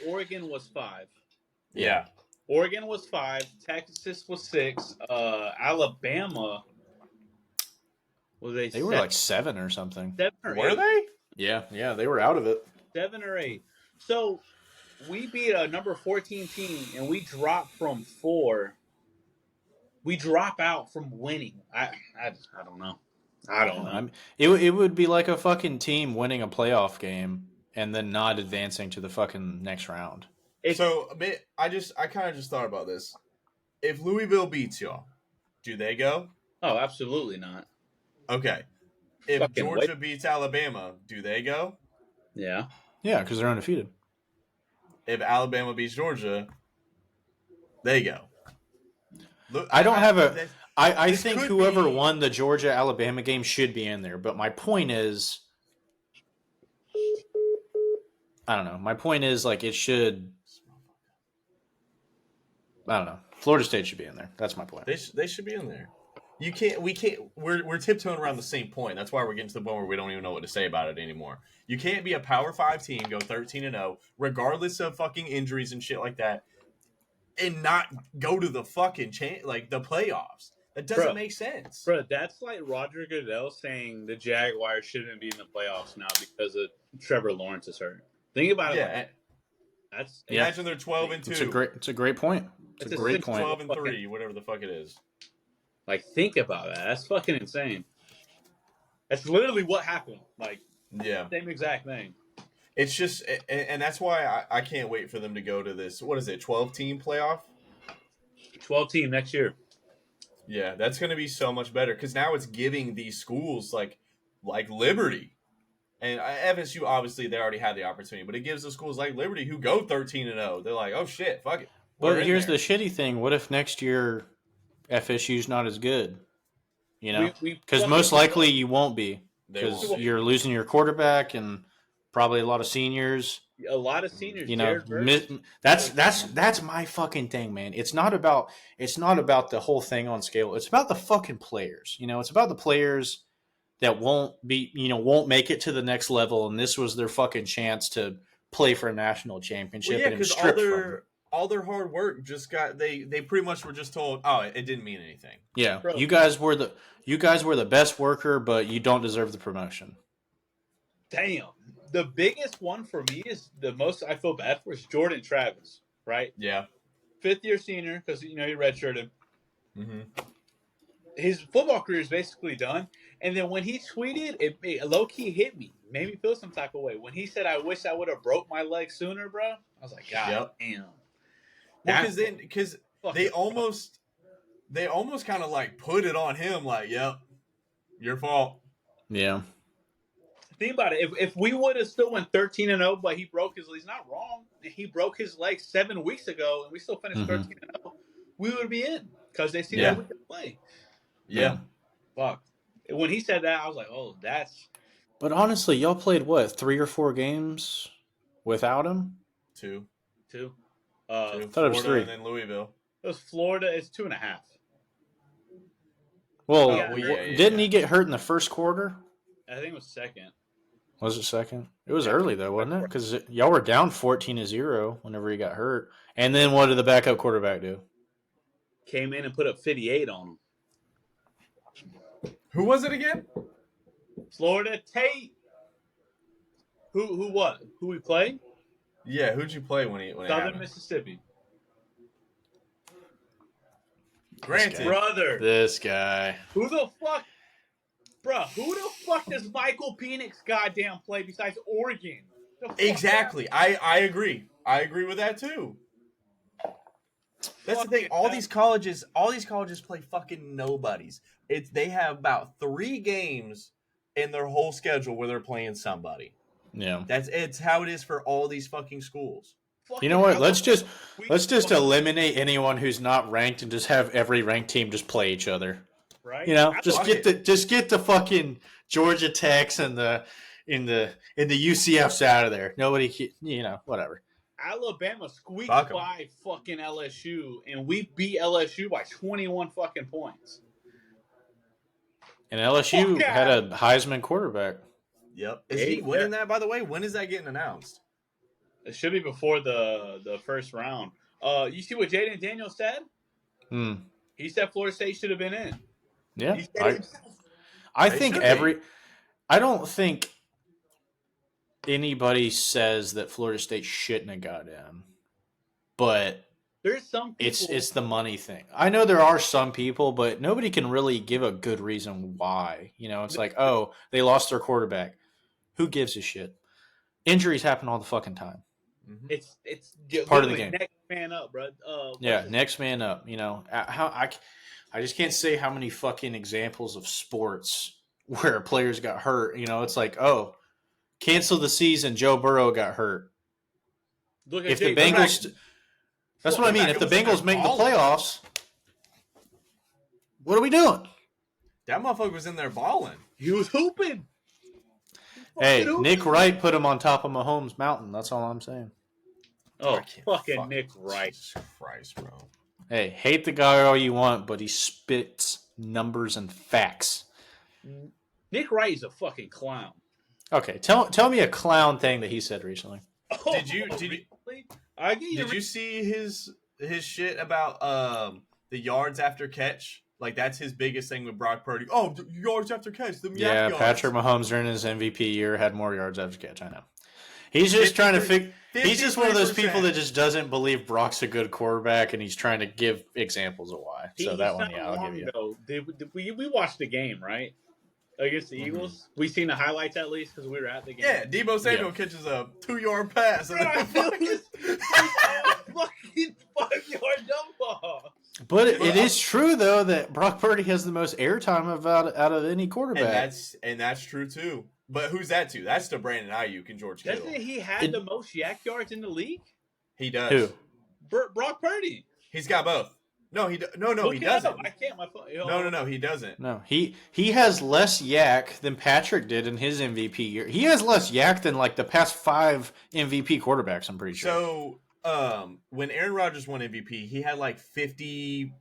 [SPEAKER 2] Oregon was 5.
[SPEAKER 1] Yeah.
[SPEAKER 2] Oregon was 5. Texas was 6. Alabama was
[SPEAKER 4] They were like 7 or something.
[SPEAKER 2] 7 or 8.
[SPEAKER 1] Were they?
[SPEAKER 4] Yeah, they were out of it.
[SPEAKER 2] 7 or 8. So we beat a number 14 team, and we dropped from 4. We drop out from winning. I don't know. I don't know.
[SPEAKER 4] I mean, it would be like a fucking team winning a playoff game and then not advancing to the fucking next round.
[SPEAKER 1] So I kind of just thought about this. If Louisville beats y'all, do they go?
[SPEAKER 2] Oh, absolutely not.
[SPEAKER 1] Okay. If Georgia beats Alabama, do they go?
[SPEAKER 2] Yeah.
[SPEAKER 4] Yeah, because they're undefeated.
[SPEAKER 1] If Alabama beats Georgia, they go.
[SPEAKER 4] Look, I think whoever won the Georgia-Alabama game should be in there. But my point is, I don't know. My point is, like, it should. I don't know. Florida State should be in there. That's my point.
[SPEAKER 1] They should be in there. We can't. We're tiptoeing around the same point. That's why we're getting to the point where we don't even know what to say about it anymore. You can't be a Power 5 team, go 13-0, regardless of fucking injuries and shit like that, and not go to the fucking the playoffs. That doesn't make sense.
[SPEAKER 2] Bro, that's like Roger Goodell saying the Jaguars shouldn't be in the playoffs now because of Trevor Lawrence is hurt. Think about it.
[SPEAKER 1] Imagine they're 12-2.
[SPEAKER 4] It's a great point. It's a great point.
[SPEAKER 1] 12-3, whatever the fuck it is.
[SPEAKER 2] Like, think about that. That's fucking insane. That's literally what happened. Like, same exact thing.
[SPEAKER 1] It's just, and that's why I can't wait for them to go to this. What is it? 12-team playoff.
[SPEAKER 2] 12-team next year.
[SPEAKER 1] Yeah, that's going to be so much better because now it's giving these schools like Liberty. And FSU, obviously, they already had the opportunity, but it gives the schools like Liberty who go 13-0. They're like, oh, shit, fuck it.
[SPEAKER 4] But here's the shitty thing. What if next year FSU's not as good? You know? Because most likely you won't be. Because you're losing your quarterback and probably a lot of seniors.
[SPEAKER 2] A lot of seniors.
[SPEAKER 4] You know, that's my fucking thing, man. It's not about the whole thing on scale. It's about the fucking players. You know, it's about the players that won't make it to the next level, and this was their fucking chance to play for a national championship
[SPEAKER 1] Well, yeah,
[SPEAKER 4] and
[SPEAKER 1] because
[SPEAKER 4] stripped from.
[SPEAKER 1] all their hard work just got they pretty much were just told, oh, it didn't mean anything.
[SPEAKER 4] Yeah,
[SPEAKER 2] Bro.
[SPEAKER 4] you guys were the best worker, but you don't deserve the promotion.
[SPEAKER 2] Damn. The biggest one for me is the most I feel bad for is Jordan Travis, right?
[SPEAKER 1] Yeah.
[SPEAKER 2] 5th-year senior because he redshirted.
[SPEAKER 1] Mm-hmm.
[SPEAKER 2] His football career is basically done. And then when he tweeted, it low key hit me, made me feel some type of way. When he said, "I wish I would have broke my leg sooner, bro," I was like, "God damn."
[SPEAKER 1] Well, because they almost kind of like put it on him, like, "Yep, your fault."
[SPEAKER 4] Yeah.
[SPEAKER 2] Think about it. If we would have still went 13-0, but he broke his leg, he's not wrong. He broke his leg 7 weeks ago, and we still finished 13-0. We would be in because they see that we can play.
[SPEAKER 1] Yeah.
[SPEAKER 2] Fuck. When he said that, I was like, "Oh, that's."
[SPEAKER 4] But honestly, y'all played what 3 or 4 games without him?
[SPEAKER 1] 2.
[SPEAKER 2] Two.
[SPEAKER 4] I thought it was 3.
[SPEAKER 1] And then Louisville.
[SPEAKER 2] It was Florida. It's 2.5.
[SPEAKER 4] Well,
[SPEAKER 2] Yeah,
[SPEAKER 4] didn't he get hurt in the first quarter?
[SPEAKER 2] I think it was second.
[SPEAKER 4] Was it second? It was early though, wasn't it? Because y'all were down 14-0 whenever he got hurt. And then what did the backup quarterback do?
[SPEAKER 2] Came in and put up 58 on him.
[SPEAKER 1] Who was it again?
[SPEAKER 2] Florida Tate. Who what? Who we play?
[SPEAKER 1] Yeah, who'd you play when
[SPEAKER 2] Southern Mississippi.
[SPEAKER 1] Granted,
[SPEAKER 2] brother.
[SPEAKER 4] This guy.
[SPEAKER 2] Who the fuck, bro? Who the fuck does Michael Penix goddamn play besides Oregon?
[SPEAKER 1] Exactly. I agree. I agree with that too. That's the thing. All these colleges play fucking nobodies. They have about 3 games in their whole schedule where they're playing somebody.
[SPEAKER 4] Yeah.
[SPEAKER 1] It's how it is for all these fucking schools.
[SPEAKER 4] You know what? Let's just eliminate anyone who's not ranked and just have every ranked team just play each other.
[SPEAKER 2] Right?
[SPEAKER 4] You know, just get the fucking Georgia Techs and the UCFs out of there. Nobody, whatever.
[SPEAKER 2] Alabama squeaked by fucking LSU, and we beat LSU by 21 fucking points.
[SPEAKER 4] And LSU had a Heisman quarterback.
[SPEAKER 1] Yep. Is he winning that, by the way? When is that getting announced?
[SPEAKER 2] It should be before the first round. You see what Jaden Daniels said? He said Florida State should have been in.
[SPEAKER 4] Yeah. I don't think anybody says that Florida State shouldn't have got in. But
[SPEAKER 2] there's some people,
[SPEAKER 4] it's the money thing. I know there are some people, but nobody can really give a good reason why. It's like, oh, they lost their quarterback. Who gives a shit? Injuries happen all the fucking time.
[SPEAKER 2] It's
[SPEAKER 4] part of the game.
[SPEAKER 2] Next man up, bro.
[SPEAKER 4] Next man up. I just can't say how many fucking examples of sports where players got hurt. It's like, oh, cancel the season. Joe Burrow got hurt. If the Bengals, that's what I mean. If the Bengals make the playoffs, what are we doing?
[SPEAKER 1] That motherfucker was in there balling.
[SPEAKER 2] He was hooping.
[SPEAKER 4] Hey, Nick Wright put him on top of Mahomes Mountain. That's all I'm saying.
[SPEAKER 2] Oh, fucking Nick Wright.
[SPEAKER 1] Jesus Christ, bro.
[SPEAKER 4] Hey, hate the guy all you want, but he spits numbers and facts.
[SPEAKER 2] Nick Wright is a fucking clown.
[SPEAKER 4] Okay, tell me a clown thing that he said recently.
[SPEAKER 1] Did you see his shit about the yards after catch? Like, that's his biggest thing with Brock Purdy. Oh, yards after catch.
[SPEAKER 4] Yeah, yards. Patrick Mahomes during his MVP year had more yards after catch. I know. He's just trying to figure. He's just one of those people that just doesn't believe Brock's a good quarterback, and he's trying to give examples of why. So that one, I'll give you.
[SPEAKER 2] Though. We watched the game, right? Against the Eagles. We seen the highlights at least because we were at the game.
[SPEAKER 1] Yeah, Deebo Samuel catches a 2-yard pass. And
[SPEAKER 2] fucking 5-yard dump off.
[SPEAKER 4] But it is true though that Brock Purdy has the most airtime out of any quarterback,
[SPEAKER 1] and that's true too. But who's that to? That's to Brandon Ayuk and George Kittle.
[SPEAKER 2] Doesn't he have the most yak yards in the league?
[SPEAKER 1] He does.
[SPEAKER 4] Who?
[SPEAKER 2] Brock Purdy.
[SPEAKER 1] He's got both. No, he doesn't.
[SPEAKER 2] I can't. My phone.
[SPEAKER 1] No, he doesn't.
[SPEAKER 4] No, he has less yak than Patrick did in his MVP year. He has less yak than like the past 5 MVP quarterbacks. I'm pretty
[SPEAKER 1] So,
[SPEAKER 4] sure.
[SPEAKER 1] when Aaron Rodgers won MVP, he had like 51%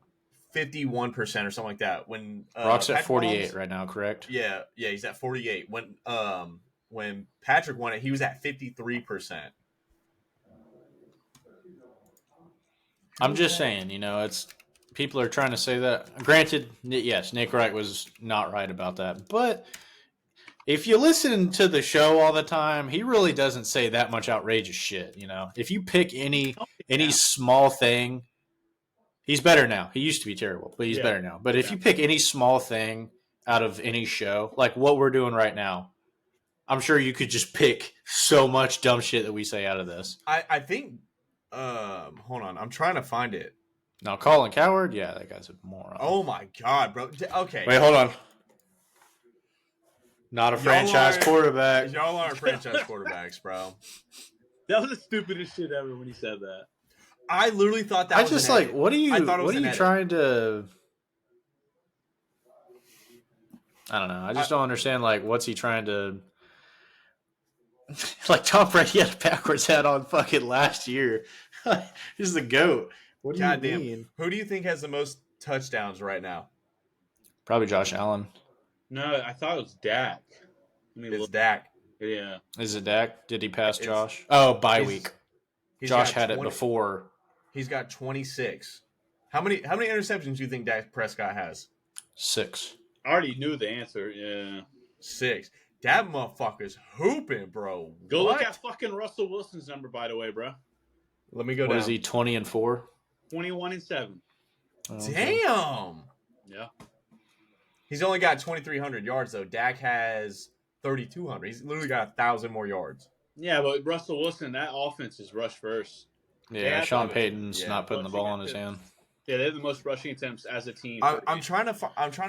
[SPEAKER 1] or something like that. When
[SPEAKER 4] Brock's at 48 right now, correct?
[SPEAKER 1] Yeah, he's at 48. When Patrick won it, he was at 53%.
[SPEAKER 4] I'm just saying, it's people are trying to say that. Granted, yes, Nick Wright was not right about that, but if you listen to the show all the time, he really doesn't say that much outrageous shit. If you pick any small thing, he's better now. He used to be terrible, but he's better now. But if you pick any small thing out of any show, like what we're doing right now, I'm sure you could just pick so much dumb shit that we say out of this.
[SPEAKER 1] I think. Hold on, I'm trying to find it.
[SPEAKER 4] Now, Colin Coward, yeah, that guy's a moron.
[SPEAKER 1] Oh my god, bro. Okay,
[SPEAKER 4] wait, hold on. Not a franchise quarterback.
[SPEAKER 1] Y'all aren't franchise quarterbacks, bro.
[SPEAKER 2] That was the stupidest shit ever when he said that.
[SPEAKER 1] I literally thought that. I was
[SPEAKER 4] just like, what are you? What are you trying to? I don't know. I just don't understand. Like, what's he trying to? Like Tom Brady had a backwards hat on fucking last year. He's the GOAT. What do you mean?
[SPEAKER 1] Who do you think has the most touchdowns right now?
[SPEAKER 4] Probably Josh Allen.
[SPEAKER 2] No, I thought it was Dak.
[SPEAKER 1] It's Dak.
[SPEAKER 2] Yeah.
[SPEAKER 4] Is it Dak? Did he pass Josh? Oh, bye week. Josh had it before.
[SPEAKER 1] He's got 26. How many interceptions do you think Dak Prescott has?
[SPEAKER 4] 6.
[SPEAKER 2] I already knew the answer. Yeah.
[SPEAKER 1] 6. That motherfucker's hooping, bro.
[SPEAKER 2] Go look at fucking Russell Wilson's number, by the way, bro.
[SPEAKER 1] Let me go down.
[SPEAKER 4] What is he, 20-4?
[SPEAKER 2] 21-7.
[SPEAKER 1] Damn.
[SPEAKER 2] Yeah.
[SPEAKER 1] He's only got 2,300 yards, though. Dak has 3,200. He's literally got 1,000 more yards.
[SPEAKER 2] Yeah, but Russell Wilson, that offense is rush first.
[SPEAKER 4] Yeah, Sean Payton's not putting the ball in his hand.
[SPEAKER 2] Yeah, they have the most rushing attempts as a team.
[SPEAKER 1] I'm trying to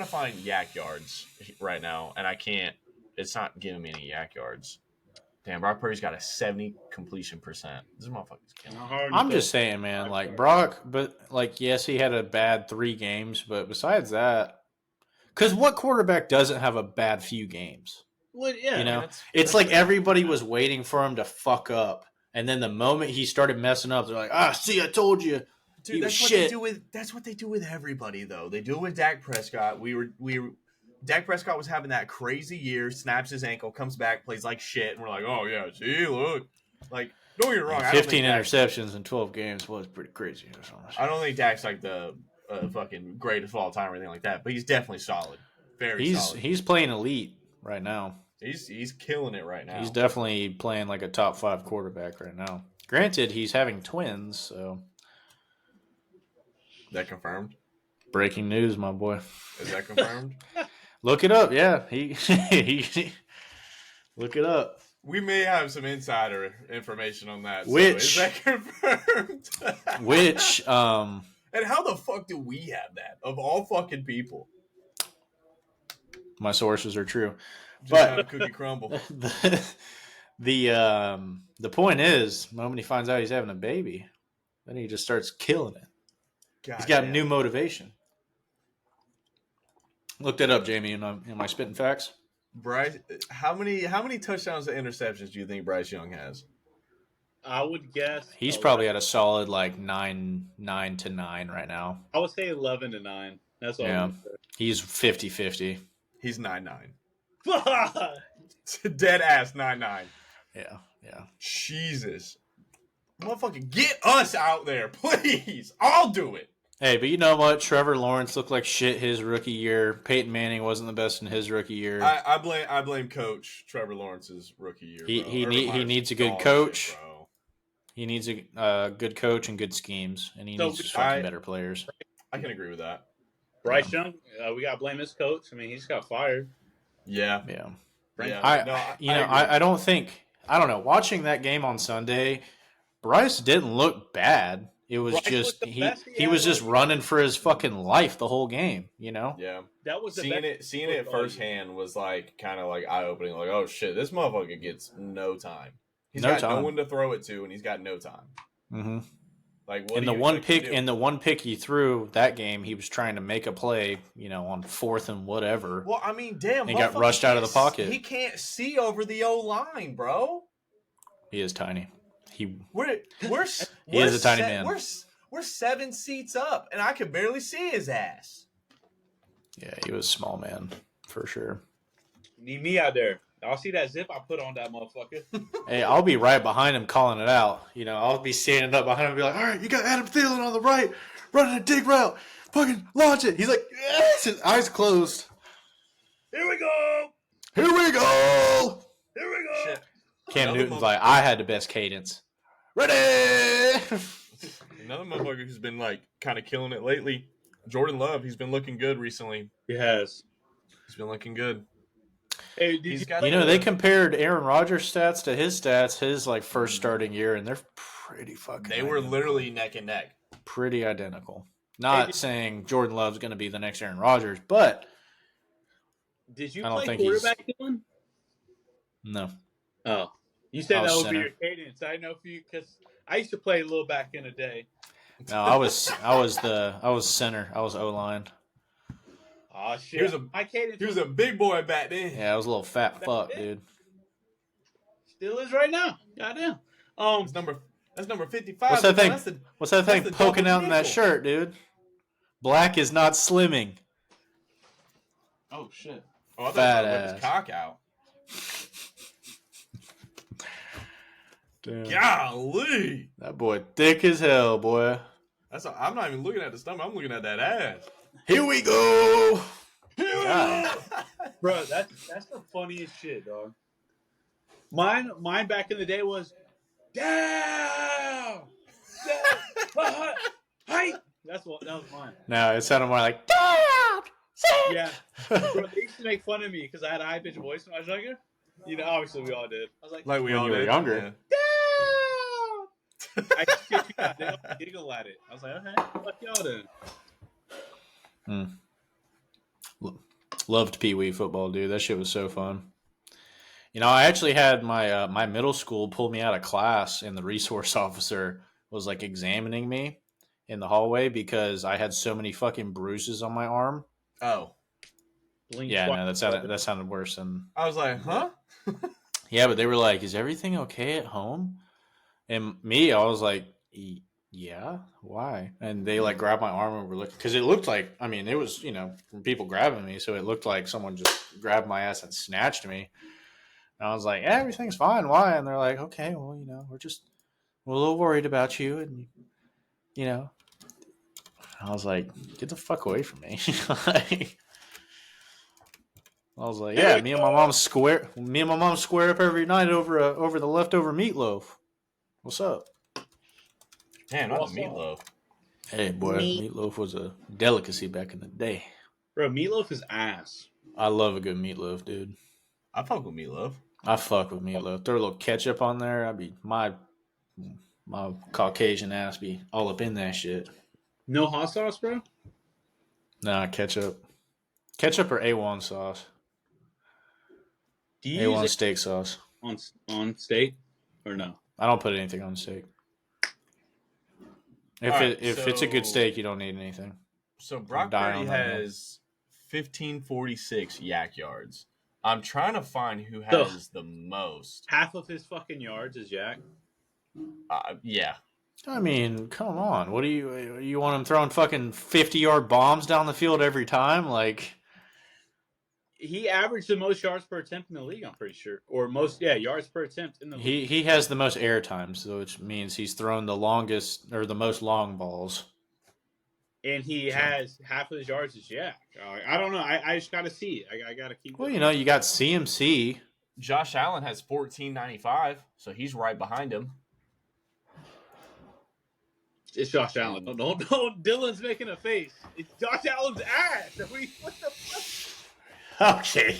[SPEAKER 1] find yak yards right now, and I can't. It's not giving me any yak yards. Damn, Brock Purdy's got a 70 completion percent. This motherfucker's killing me.
[SPEAKER 4] I'm just saying, man, like Brock, but like, yes, he had a bad 3 games, but besides that, because what quarterback doesn't have a bad few games?
[SPEAKER 2] Well, yeah,
[SPEAKER 4] it's like everybody was waiting for him to fuck up, and then the moment he started messing up, they're like, see, I told you.
[SPEAKER 1] Dude, that's what they do with everybody, though. They do it with Dak Prescott. Dak Prescott was having that crazy year, snaps his ankle, comes back, plays like shit, and we're like, oh yeah, see, look, like, don't get me wrong.
[SPEAKER 4] 15 interceptions in 12 games was pretty crazy.
[SPEAKER 1] I don't think Dak's like the fucking greatest of all time or anything like that, but he's definitely solid, solid.
[SPEAKER 4] He's playing elite right now.
[SPEAKER 1] He's killing it right now.
[SPEAKER 4] He's definitely playing like a top 5 quarterback right now. Granted, he's having twins, so.
[SPEAKER 1] That confirmed?
[SPEAKER 4] Breaking news, my boy.
[SPEAKER 1] Is that confirmed?
[SPEAKER 4] Look it up, yeah. He look it up.
[SPEAKER 1] We may have some insider information on that.
[SPEAKER 4] Which
[SPEAKER 1] so is that confirmed? And how the fuck do we have that? Of all fucking people.
[SPEAKER 4] My sources are true.
[SPEAKER 1] Just
[SPEAKER 4] but
[SPEAKER 1] cookie crumble.
[SPEAKER 4] The point is, the moment he finds out he's having a baby, then he just starts killing it. He's got new motivation. Look that up, Jamie. Am I spitting facts?
[SPEAKER 1] Bryce, how many touchdowns and interceptions do you think Bryce Young has?
[SPEAKER 2] I would guess
[SPEAKER 4] he's probably at a solid like 9 to 9 right now.
[SPEAKER 2] I would say 11 to 9. That's all.
[SPEAKER 4] Yeah, he's 50-50.
[SPEAKER 1] He's 9-9. Dead ass 9-9.
[SPEAKER 4] Yeah.
[SPEAKER 1] Jesus, motherfucker, get us out there, please. I'll do it.
[SPEAKER 4] Hey, but you know what? Trevor Lawrence looked like shit his rookie year. Peyton Manning wasn't the best in his rookie year.
[SPEAKER 1] I blame Coach Trevor Lawrence's rookie year.
[SPEAKER 4] He needs a good coach. Shit, he needs a good coach and good schemes, and he needs fucking better players.
[SPEAKER 1] I can agree with that.
[SPEAKER 2] Bryce Young, we gotta blame his coach. I mean, he just got fired.
[SPEAKER 1] Yeah.
[SPEAKER 4] I don't think. I don't know. Watching that game on Sunday, Bryce didn't look bad. It was just he was just running for his fucking life the whole game,
[SPEAKER 1] Yeah,
[SPEAKER 2] that was
[SPEAKER 1] seeing it firsthand was like kind of like eye opening. Like, oh shit, this motherfucker gets no time. He's got no one to throw it to, and he's got no time.
[SPEAKER 4] Mm-hmm.
[SPEAKER 1] Like,
[SPEAKER 4] the one pick he threw that game, he was trying to make a play, on 4th and whatever.
[SPEAKER 1] Well, I mean, damn,
[SPEAKER 4] he got rushed out of the pocket.
[SPEAKER 1] He can't see over the O-line, bro.
[SPEAKER 4] He is tiny.
[SPEAKER 1] He is
[SPEAKER 4] a tiny man.
[SPEAKER 1] We're 7 seats up, and I could barely see his ass.
[SPEAKER 4] Yeah, he was a small man for sure.
[SPEAKER 2] Need me out there. I'll see that zip I put on that motherfucker.
[SPEAKER 4] Hey, I'll be right behind him calling it out. You know, I'll be standing up behind him and be like, all right, you got Adam Thielen on the right, running a dig route. Fucking launch it. He's like, yes, his eyes closed.
[SPEAKER 2] Here we go.
[SPEAKER 4] Here we go.
[SPEAKER 2] Here we go.
[SPEAKER 1] Shit.
[SPEAKER 4] Cam Newton's like, I had the best cadence. Ready.
[SPEAKER 1] Another motherfucker who's been like kind of killing it lately. Jordan Love, he's been looking good recently.
[SPEAKER 2] He has.
[SPEAKER 1] He's been looking good.
[SPEAKER 2] Hey,
[SPEAKER 4] they compared Aaron Rodgers' stats to his stats, his like first starting year, and they're pretty fucking.
[SPEAKER 1] They were literally neck and neck.
[SPEAKER 4] Pretty identical. Not saying Jordan Love's going to be the next Aaron Rodgers, but
[SPEAKER 2] did you play quarterback, Dylan?
[SPEAKER 4] No.
[SPEAKER 2] Oh, you said that would be your cadence. I know for you because I used to play a little back in the day.
[SPEAKER 4] No, I was center. I was O-line.
[SPEAKER 2] Oh shit!
[SPEAKER 1] He was a big boy back then.
[SPEAKER 4] Yeah, I was a little fat fuck, dude.
[SPEAKER 2] Still is right now. Goddamn.
[SPEAKER 1] That's number 55.
[SPEAKER 4] What's that thing? What's that thing poking out in that shirt, dude? Black is not slimming.
[SPEAKER 2] Oh shit!
[SPEAKER 1] Oh, I thought he whipped his cock out.
[SPEAKER 4] Damn.
[SPEAKER 1] Golly,
[SPEAKER 4] that boy thick as hell, boy.
[SPEAKER 1] I'm not even looking at the stomach. I'm looking at that ass.
[SPEAKER 4] Here we go.
[SPEAKER 2] Bro, that's the funniest shit, dog. Mine back in the day was down. Height. That was mine.
[SPEAKER 4] No, it sounded more like down.
[SPEAKER 2] Yeah. Bro, they used to make fun of me because I had a high pitched voice when I was younger. You know, obviously we all did. I was like
[SPEAKER 1] we all
[SPEAKER 4] were
[SPEAKER 1] did.
[SPEAKER 4] Younger.
[SPEAKER 2] Yeah. Down. I shit you not. They all giggle at it. I was like, okay, fuck y'all then.
[SPEAKER 4] Loved Pee Wee football, dude. That shit was so fun. You know, I actually had my my middle school pull me out of class, and the resource officer was like examining me in the hallway because I had so many fucking bruises on my arm.
[SPEAKER 1] Oh,
[SPEAKER 4] yeah, no, that sounded worse than.
[SPEAKER 1] I was like, huh?
[SPEAKER 4] Yeah, but they were like, "Is everything okay at home?" And me, I was like, "Yeah, why?" And they like grabbed my arm and were looking because it looked like, I mean, it was from people grabbing me, so it looked like someone just grabbed my ass and snatched me. And I was like, "Yeah, everything's fine. Why?" And they're like, "Okay, well, we're a little worried about you, and I was like, "Get the fuck away from me!" I was like, "Yeah, me and my mom square up every night over the leftover meatloaf. What's up?"
[SPEAKER 1] Man, not the meatloaf.
[SPEAKER 4] Hey, boy, meatloaf was a delicacy back in the day.
[SPEAKER 2] Bro, meatloaf is ass.
[SPEAKER 4] I love a good meatloaf, dude.
[SPEAKER 1] I fuck with meatloaf.
[SPEAKER 4] I fuck with meatloaf. Throw a little ketchup on there. I'd be my Caucasian ass be all up in that shit.
[SPEAKER 2] No hot sauce, bro?
[SPEAKER 4] Nah, ketchup. Ketchup or A1 sauce.
[SPEAKER 2] Do you
[SPEAKER 4] A1
[SPEAKER 2] use
[SPEAKER 4] steak sauce.
[SPEAKER 2] On steak or no?
[SPEAKER 4] I don't put anything on steak. If it's a good steak, you don't need anything.
[SPEAKER 1] So Brock Purdy has 1546 yak yards. I'm trying to find who has the most.
[SPEAKER 2] Half of his fucking yards is yak.
[SPEAKER 1] Yeah.
[SPEAKER 4] I mean, come on. What do you want him throwing fucking 50-yard bombs down the field every time? Like,
[SPEAKER 2] he averaged the most yards per attempt in the league, I'm pretty sure. Or most, yards per attempt in the league.
[SPEAKER 4] He has the most air time, so which means he's thrown the longest or the most long balls.
[SPEAKER 2] And he has half of his yards is yak. I don't know. I just got to see it. I got to keep.
[SPEAKER 4] Well, you got CMC.
[SPEAKER 1] Josh Allen has 1495, so he's right behind him.
[SPEAKER 2] It's Josh Allen. Don't. Dylan's making a face. It's Josh Allen's ass. What the fuck?
[SPEAKER 4] Okay.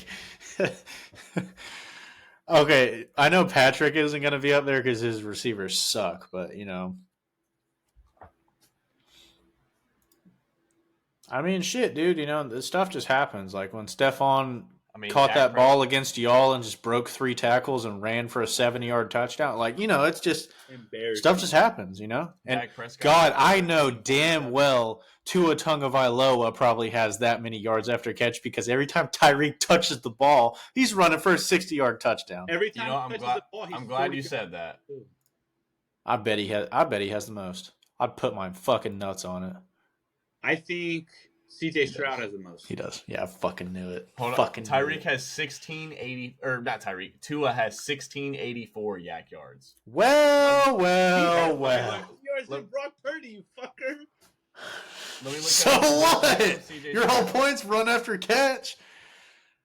[SPEAKER 4] Okay. I know Patrick isn't going to be up there because his receivers suck, but I mean, shit, dude. This stuff just happens. Like when Stephon caught that ball against y'all and just broke 3 tackles and ran for a 70-yard touchdown. Like, it's just stuff just happens, And God, I know damn well Tua Tagovailoa probably has that many yards after catch because every time Tyreek touches the ball, he's running for a 60-yard touchdown.
[SPEAKER 2] Every time he touches the ball,
[SPEAKER 1] I'm glad you said that.
[SPEAKER 4] I bet he has the most. I'd put my fucking nuts on it.
[SPEAKER 2] I think CJ Stroud has the most.
[SPEAKER 4] He does. Yeah, I fucking knew it.
[SPEAKER 1] Hold on.
[SPEAKER 4] Fucking
[SPEAKER 1] Tyreek has 1680, or not Tyreek. Tua has 1684 yak yards.
[SPEAKER 4] Well.
[SPEAKER 2] Yours than Brock Purdy, you fucker.
[SPEAKER 1] Let me look
[SPEAKER 4] So what? Your whole point's run after catch.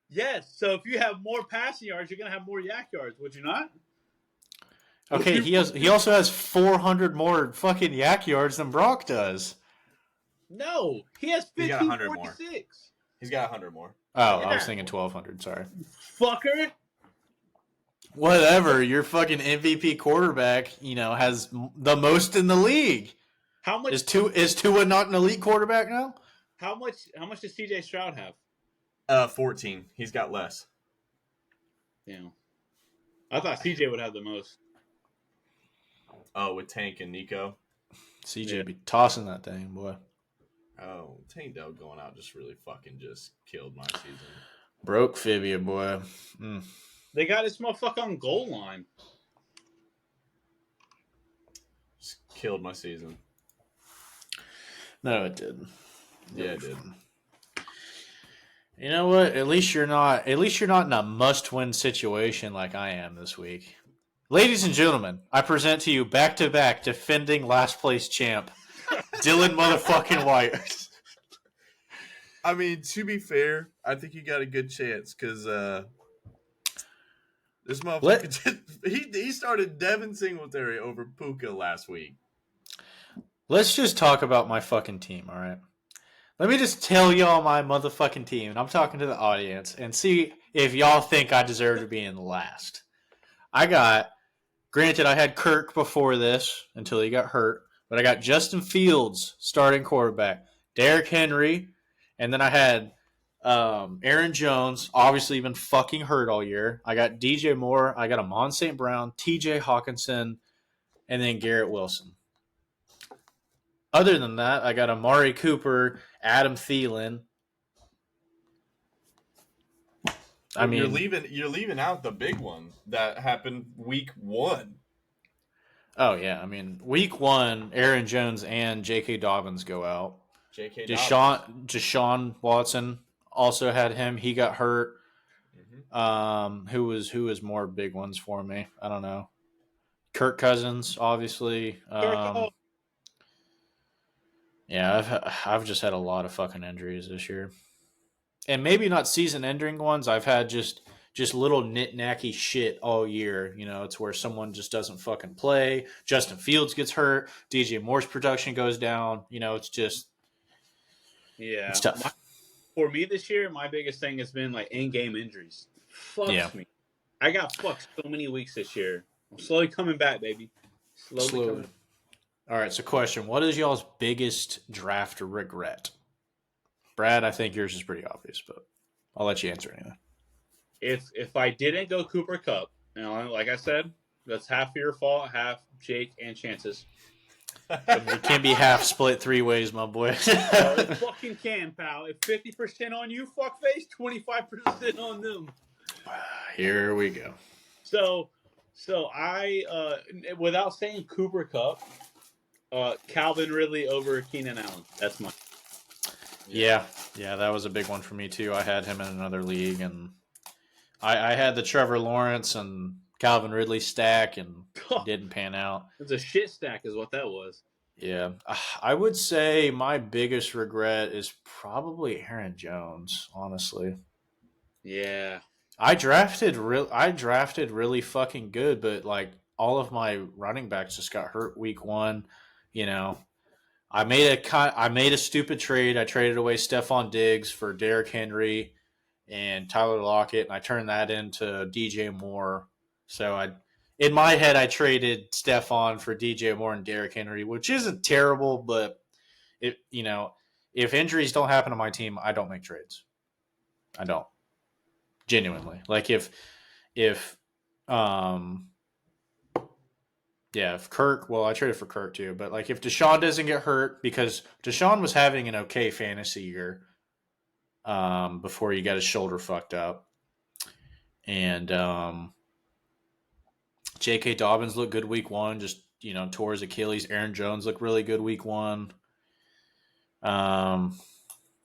[SPEAKER 2] Yes. So if you have more passing yards, you're gonna have more yak yards. Would you not?
[SPEAKER 4] Okay, he also has 400 more fucking yak yards than Brock does.
[SPEAKER 2] No, he has 1546.
[SPEAKER 1] He's got 100 more.
[SPEAKER 4] Oh, yeah. I was thinking 1,200. Sorry.
[SPEAKER 2] Fucker.
[SPEAKER 4] Whatever. Your fucking MVP quarterback, has the most in the league.
[SPEAKER 2] How much
[SPEAKER 4] is Tua not an elite quarterback now?
[SPEAKER 2] How much does CJ Stroud have?
[SPEAKER 1] 14. He's got less.
[SPEAKER 2] Yeah. I thought CJ would have the most.
[SPEAKER 1] Oh, with Tank and Nico.
[SPEAKER 4] CJ be tossing that thing, boy.
[SPEAKER 1] Oh, Tank Dell going out just really fucking just killed my season.
[SPEAKER 4] Broke Fibia, boy.
[SPEAKER 2] They got this motherfucker on goal line.
[SPEAKER 1] Just killed my season.
[SPEAKER 4] No, it didn't.
[SPEAKER 1] Yeah, it did.
[SPEAKER 4] You know what? At least you're not in a must-win situation like I am this week. Ladies and gentlemen, I present to you back-to-back defending last place champ, Dylan motherfucking White.
[SPEAKER 1] I mean, to be fair, I think you got a good chance because this motherfucker he started Devin Singletary over Puka last week.
[SPEAKER 4] Let's just talk about my fucking team, all right? Let me just tell y'all my motherfucking team, and I'm talking to the audience, and see if y'all think I deserve to be in last. Granted, I had Kirk before this until he got hurt, but I got Justin Fields starting quarterback, Derrick Henry, and then I had Aaron Jones, obviously been fucking hurt all year. I got DJ Moore, I got Amon St. Brown, TJ Hawkinson, and then Garrett Wilson. Other than that, I got Amari Cooper, Adam Thielen. I mean,
[SPEAKER 1] you're leaving out the big one that happened week 1.
[SPEAKER 4] Oh yeah, I mean week 1, Aaron Jones and J.K. Dobbins go out. Deshaun Watson also had him. He got hurt. Mm-hmm. Who was more big ones for me? I don't know. Kirk Cousins, obviously. Yeah, I've just had a lot of fucking injuries this year, and maybe not season-ending ones. I've had just little nit-nacky shit all year. It's where someone just doesn't fucking play. Justin Fields gets hurt. DJ Moore's production goes down. It's just it's tough.
[SPEAKER 2] For me this year, my biggest thing has been like in-game injuries. Fucks me. I got fucked so many weeks this year. I'm slowly coming back, baby. Slowly. Coming back.
[SPEAKER 4] All right, so question. What is y'all's biggest draft regret? Brad, I think yours is pretty obvious, but I'll let you answer anyway.
[SPEAKER 2] If I didn't go Cooper Kupp, like I said, that's half your fault, half Jake and Chance's.
[SPEAKER 4] It can't be half split 3 ways, my boy.
[SPEAKER 2] It fucking can, pal. If 50% on you, fuckface, 25% on them.
[SPEAKER 4] Here we go.
[SPEAKER 2] So I, without saying Cooper Kupp, Calvin Ridley over Keenan Allen. That's mine.
[SPEAKER 4] Yeah, that was a big one for me too. I had him in another league, and I had the Trevor Lawrence and Calvin Ridley stack, and it didn't pan out.
[SPEAKER 2] It's a shit stack is what that was.
[SPEAKER 4] Yeah. I would say my biggest regret is probably Aaron Jones, honestly.
[SPEAKER 2] Yeah.
[SPEAKER 4] I drafted really fucking good, but like all of my running backs just got hurt week 1. I made a stupid trade. I traded away Stephon Diggs for Derrick Henry and Tyler Lockett, and I turned that into DJ Moore. So in my head, I traded Stephon for DJ Moore and Derrick Henry, which isn't terrible, but if injuries don't happen to my team, I don't make trades. I don't. Genuinely. Like if Kirk, well, I traded for Kirk too, but like if Deshaun doesn't get hurt, because Deshaun was having an okay fantasy year before he got his shoulder fucked up. And J.K. Dobbins looked good week 1, just, tore his Achilles. Aaron Jones looked really good week 1.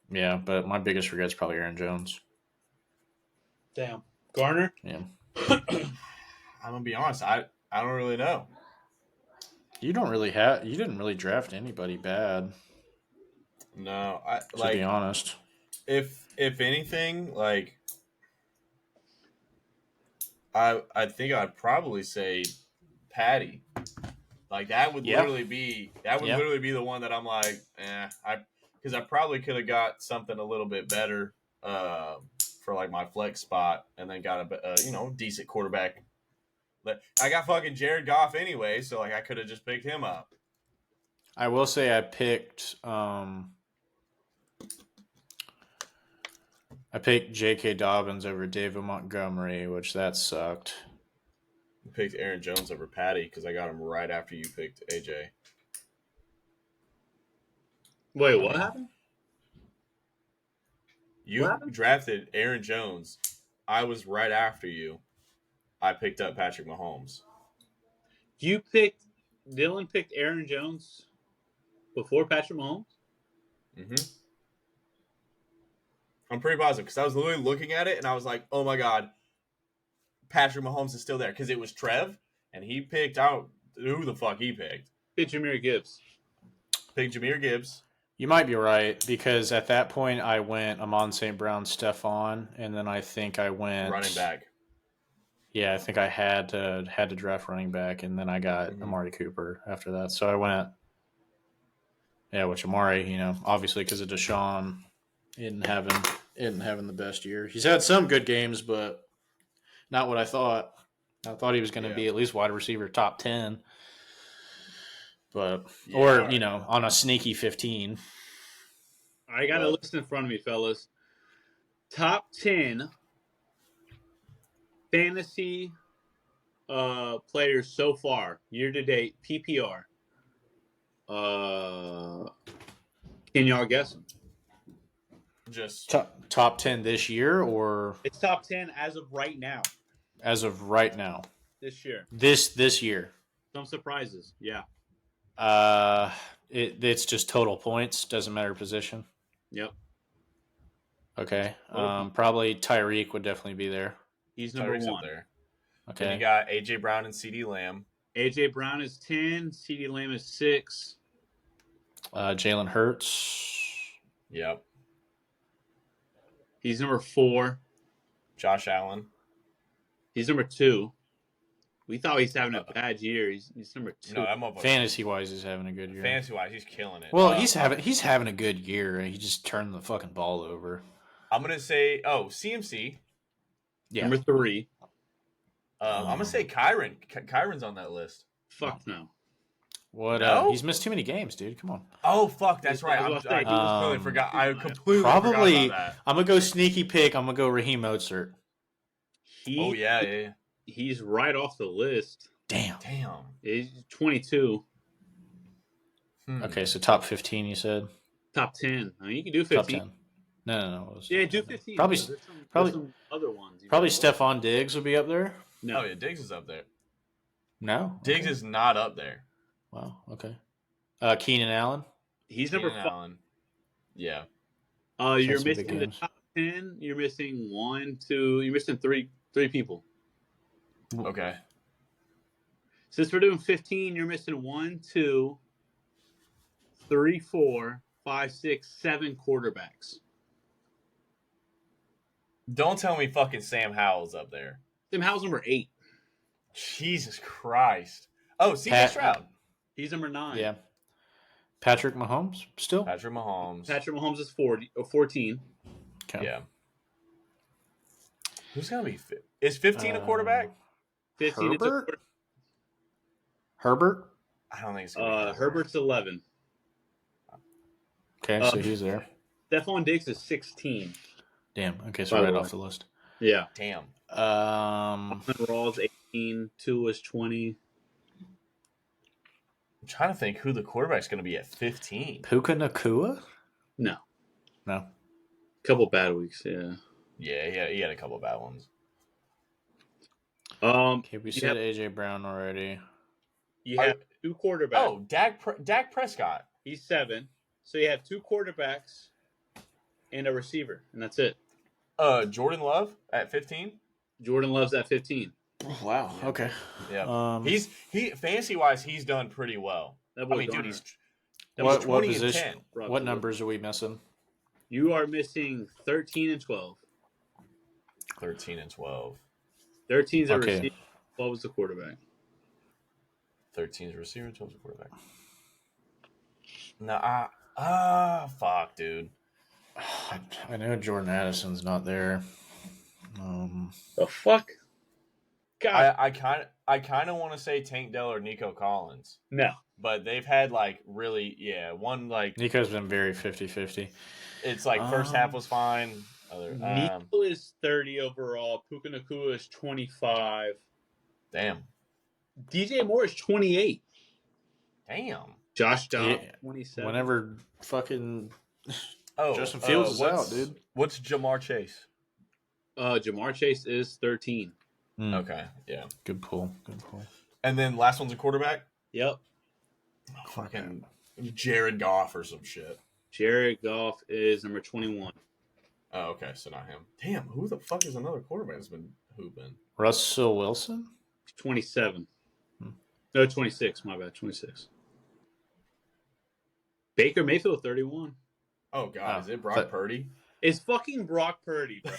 [SPEAKER 4] Yeah, but my biggest regret is probably Aaron Jones.
[SPEAKER 2] Damn. Garner?
[SPEAKER 4] Yeah.
[SPEAKER 1] I'm gonna be honest. I don't really know.
[SPEAKER 4] You didn't really draft anybody bad.
[SPEAKER 1] No, I
[SPEAKER 4] to be honest.
[SPEAKER 1] If anything, like I think I'd probably say Patty. Like that would literally be the one that I'm like, because I probably could have got something a little bit better for like my flex spot, and then got a decent quarterback. But I got fucking Jared Goff anyway, so like I could have just picked him up.
[SPEAKER 4] I will say I picked J.K. Dobbins over David Montgomery, which that sucked.
[SPEAKER 1] I picked Aaron Jones over Patty because I got him right after you picked AJ.
[SPEAKER 2] Wait, what happened?
[SPEAKER 1] You drafted Aaron Jones. I was right after you. I picked up Patrick Mahomes.
[SPEAKER 2] Dylan picked Aaron Jones before Patrick Mahomes?
[SPEAKER 1] Mm-hmm. I'm pretty positive because I was literally looking at it and I was like, oh my God, Patrick Mahomes is still there because it was Trev and he picked out who the fuck he picked.
[SPEAKER 2] Picked Jahmyr Gibbs.
[SPEAKER 1] Picked Jahmyr Gibbs.
[SPEAKER 4] You might be right because at that point I went Amon St. Brown, Stephon, and then I think I went
[SPEAKER 1] running back.
[SPEAKER 4] Yeah, I think I had to draft running back, and then I got Amari Cooper after that. So I went, which Amari, obviously because of Deshaun, isn't having the best year. He's had some good games, but not what I thought. I thought he was going to be at least wide receiver top 10, but on a sneaky 15.
[SPEAKER 2] I got a list in front of me, fellas. Top 10 fantasy players so far, year to date, PPR. Can y'all guess them?
[SPEAKER 1] Just
[SPEAKER 4] top 10 this year, or
[SPEAKER 2] it's top 10 as of right now.
[SPEAKER 4] As of right now,
[SPEAKER 2] this year.
[SPEAKER 4] This year.
[SPEAKER 2] Some surprises, yeah.
[SPEAKER 4] It's just total points. Doesn't matter position.
[SPEAKER 2] Yep.
[SPEAKER 4] Okay. Probably Tyreek would definitely be there.
[SPEAKER 2] He's number
[SPEAKER 1] Tyreek's
[SPEAKER 2] 1.
[SPEAKER 1] Up there.
[SPEAKER 4] Okay.
[SPEAKER 1] Then you got AJ Brown and CeeDee Lamb.
[SPEAKER 2] AJ Brown is 10. CeeDee Lamb is 6.
[SPEAKER 4] Jalen Hurts.
[SPEAKER 1] Yep.
[SPEAKER 2] He's number 4.
[SPEAKER 1] Josh Allen.
[SPEAKER 2] He's number 2. We thought he's having a bad year. He's number 2.
[SPEAKER 1] No, that motherfucker.
[SPEAKER 4] Fantasy-wise, he's having a good year.
[SPEAKER 1] Fantasy-wise, he's killing it.
[SPEAKER 4] Well, he's having a good year. He just turned the fucking ball over.
[SPEAKER 1] I'm gonna say, CMC.
[SPEAKER 4] Yeah.
[SPEAKER 2] Number 3.
[SPEAKER 1] I'm gonna say Kyron. Kyron's on that list.
[SPEAKER 2] Fuck no.
[SPEAKER 4] What? No? He's missed too many games, dude. Come on.
[SPEAKER 1] Oh fuck, that's right. I completely forgot. I completely
[SPEAKER 4] probably
[SPEAKER 1] forgot about that.
[SPEAKER 4] I'm gonna go sneaky pick. I'm gonna go Raheem Mostert.
[SPEAKER 1] Yeah.
[SPEAKER 2] He's right off the list.
[SPEAKER 4] Damn.
[SPEAKER 2] He's 22.
[SPEAKER 4] Okay, so top 15, you said.
[SPEAKER 2] Top 10. I mean, you can do 15.
[SPEAKER 4] Top 10. No.
[SPEAKER 2] Yeah, do 15.
[SPEAKER 4] Probably
[SPEAKER 2] some other ones.
[SPEAKER 4] Probably Stephon Diggs would be up there.
[SPEAKER 2] No.
[SPEAKER 1] Oh yeah, Diggs is up there.
[SPEAKER 4] No,
[SPEAKER 1] Diggs is not up there.
[SPEAKER 4] Wow. Okay. Keenan Allen.
[SPEAKER 2] He's number 5.
[SPEAKER 1] Yeah.
[SPEAKER 2] You're missing the top 10. You're missing 1, 2. You're missing three people.
[SPEAKER 1] Okay.
[SPEAKER 2] Since we're doing 15, you're missing 1, 2, 3, 4, 5, 6, 7 quarterbacks.
[SPEAKER 1] Don't tell me fucking Sam Howell's up there.
[SPEAKER 2] Sam Howell's number 8.
[SPEAKER 1] Jesus Christ. Oh, CJ Stroud.
[SPEAKER 2] He's number 9.
[SPEAKER 4] Yeah. Patrick Mahomes still?
[SPEAKER 1] Patrick Mahomes
[SPEAKER 2] is 14.
[SPEAKER 4] Okay.
[SPEAKER 1] Yeah. Who's going to be fit? Is 15 a quarterback?
[SPEAKER 2] 15
[SPEAKER 4] Herbert? Herbert?
[SPEAKER 1] I don't think it's going to be
[SPEAKER 2] Herbert's 11.
[SPEAKER 4] Okay, so he's there.
[SPEAKER 2] Stephon Diggs is 16.
[SPEAKER 4] Damn. Okay, so right off the list.
[SPEAKER 2] Yeah.
[SPEAKER 1] Damn.
[SPEAKER 2] Rawls 18. Tua is 20.
[SPEAKER 1] I'm trying to think who the quarterback's going to be at 15.
[SPEAKER 4] Puka Nacua?
[SPEAKER 2] No. Couple bad weeks, yeah.
[SPEAKER 1] Yeah, he had a couple bad ones.
[SPEAKER 4] Okay, we said AJ Brown already.
[SPEAKER 2] You have 2 quarterbacks.
[SPEAKER 1] Oh, Dak Prescott.
[SPEAKER 2] He's 7. So you have 2 quarterbacks and a receiver, and that's it.
[SPEAKER 1] Jordan Love at 15.
[SPEAKER 2] Jordan Love's at 15.
[SPEAKER 4] Oh, wow.
[SPEAKER 1] Yeah.
[SPEAKER 4] Okay.
[SPEAKER 1] Yeah. He fantasy wise, he's done pretty well.
[SPEAKER 2] That boy
[SPEAKER 1] dude, he's
[SPEAKER 4] what
[SPEAKER 1] 20
[SPEAKER 4] position?
[SPEAKER 1] and 10.
[SPEAKER 4] What numbers are we missing?
[SPEAKER 2] You are missing 13 and 12.
[SPEAKER 1] 13 and 12.
[SPEAKER 2] 13 is a receiver. 12 is the quarterback.
[SPEAKER 1] 13 is a receiver. 12 is a quarterback. No, fuck, dude.
[SPEAKER 4] I know Jordan Addison's not there.
[SPEAKER 2] The fuck? God.
[SPEAKER 1] I kind of want to say Tank Dell or Nico Collins.
[SPEAKER 2] No.
[SPEAKER 1] But they've had one
[SPEAKER 4] Nico's been very 50-50.
[SPEAKER 1] It's like first half was fine.
[SPEAKER 2] Nico is 30 overall. Puka Nacua is 25.
[SPEAKER 1] Damn.
[SPEAKER 2] DJ Moore is 28.
[SPEAKER 1] Damn.
[SPEAKER 2] Josh Dobbs, 27.
[SPEAKER 4] Whenever fucking
[SPEAKER 1] Oh,
[SPEAKER 4] Justin Fields is out, dude.
[SPEAKER 1] What's Jamar Chase?
[SPEAKER 2] Jamar Chase is 13.
[SPEAKER 1] Okay, yeah.
[SPEAKER 4] Good pull.
[SPEAKER 1] And then last one's a quarterback?
[SPEAKER 2] Yep.
[SPEAKER 1] Fucking Jared Goff or some shit.
[SPEAKER 2] Jared Goff is number 21.
[SPEAKER 1] Oh, okay, so not him. Damn, who the fuck is another quarterback that's been hooping?
[SPEAKER 4] Russell Wilson?
[SPEAKER 2] 27. No, 26. My bad, 26. Baker Mayfield, 31.
[SPEAKER 1] Oh, God, is it Brock Purdy?
[SPEAKER 2] It's fucking Brock Purdy, bro.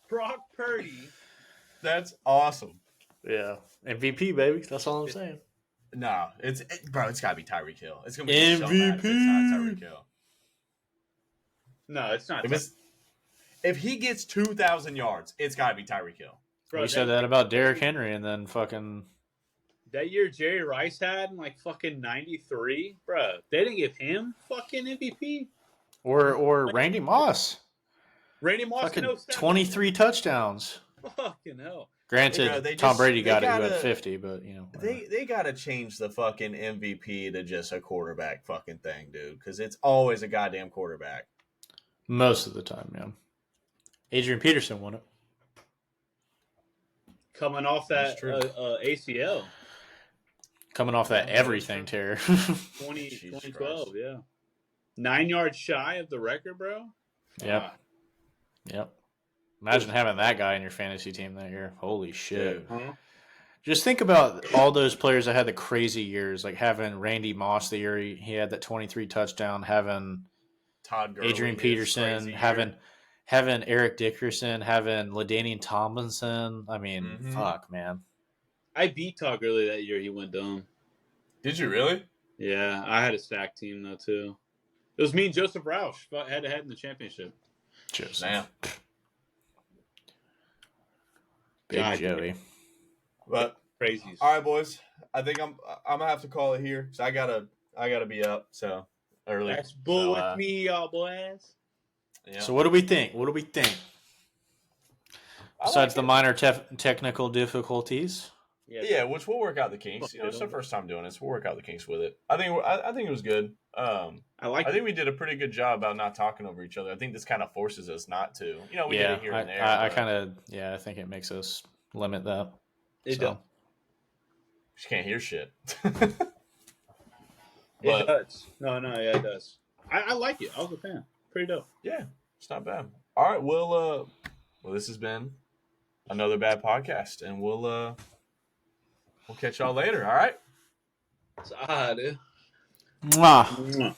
[SPEAKER 2] Brock Purdy.
[SPEAKER 1] That's awesome.
[SPEAKER 4] Yeah. MVP, baby. That's all I'm saying.
[SPEAKER 1] No, it's got to be Tyreek Hill. It's going to be
[SPEAKER 4] MVP.
[SPEAKER 1] so bad if it's not Tyreek Hill.
[SPEAKER 2] No, it's not.
[SPEAKER 1] If he gets 2,000 yards, it's got to be Tyreek Hill.
[SPEAKER 4] Bro, we said that about Derrick Henry, and then fucking...
[SPEAKER 2] That year Jerry Rice had in like fucking 93, bro. They didn't give him fucking MVP.
[SPEAKER 4] Or Randy Moss.
[SPEAKER 2] Randy Moss,
[SPEAKER 4] fucking 23 touchdowns.
[SPEAKER 2] Fucking hell.
[SPEAKER 4] Granted, Tom Brady got it who had 50, but you know.
[SPEAKER 1] They got to change the fucking MVP to just a quarterback fucking thing, dude, because it's always a goddamn quarterback.
[SPEAKER 4] Most of the time, yeah. Adrian Peterson won it.
[SPEAKER 2] Coming off that ACL.
[SPEAKER 4] Coming off that everything tear.
[SPEAKER 2] 2012, yeah. 9 yards shy of the record, bro.
[SPEAKER 4] Yep. Yep. Imagine having that guy in your fantasy team that year. Holy shit.
[SPEAKER 2] Uh-huh.
[SPEAKER 4] Just think about all those players that had the crazy years, like having Randy Moss the year he had that 23 touchdown, having
[SPEAKER 1] Todd Gurley,
[SPEAKER 4] Adrian Peterson, having Eric Dickerson, having LaDainian Tomlinson. I mean, fuck, man.
[SPEAKER 2] I beat Todd Gurley that year he went dumb.
[SPEAKER 1] Did you really?
[SPEAKER 2] Yeah, I had a stack team though too. It was me and Joseph Roush head to head in the championship.
[SPEAKER 4] Joseph.
[SPEAKER 1] Damn.
[SPEAKER 4] Big God, Joey.
[SPEAKER 1] But
[SPEAKER 2] crazies.
[SPEAKER 1] All right, boys. I think I'm gonna have to call it here because I gotta be up so early.
[SPEAKER 2] That's bull with me, y'all boys.
[SPEAKER 1] Yeah.
[SPEAKER 4] So what do we think? Besides the minor technical difficulties.
[SPEAKER 1] Yeah, which we'll work out the kinks. It's our first time doing it, so we'll work out the kinks with it. I think it was good. I think we did a pretty good job about not talking over each other. I think this kind of forces us not to. We did it here and there.
[SPEAKER 4] I think it makes us limit that.
[SPEAKER 2] It does.
[SPEAKER 1] Just can't hear shit.
[SPEAKER 2] It does. No, yeah, it does. I like it. I was a fan. Pretty dope.
[SPEAKER 1] Yeah, it's not bad. All right, well, this has been another bad podcast, and we'll catch y'all later. All right.
[SPEAKER 2] It's odd, dude.
[SPEAKER 4] Mwah.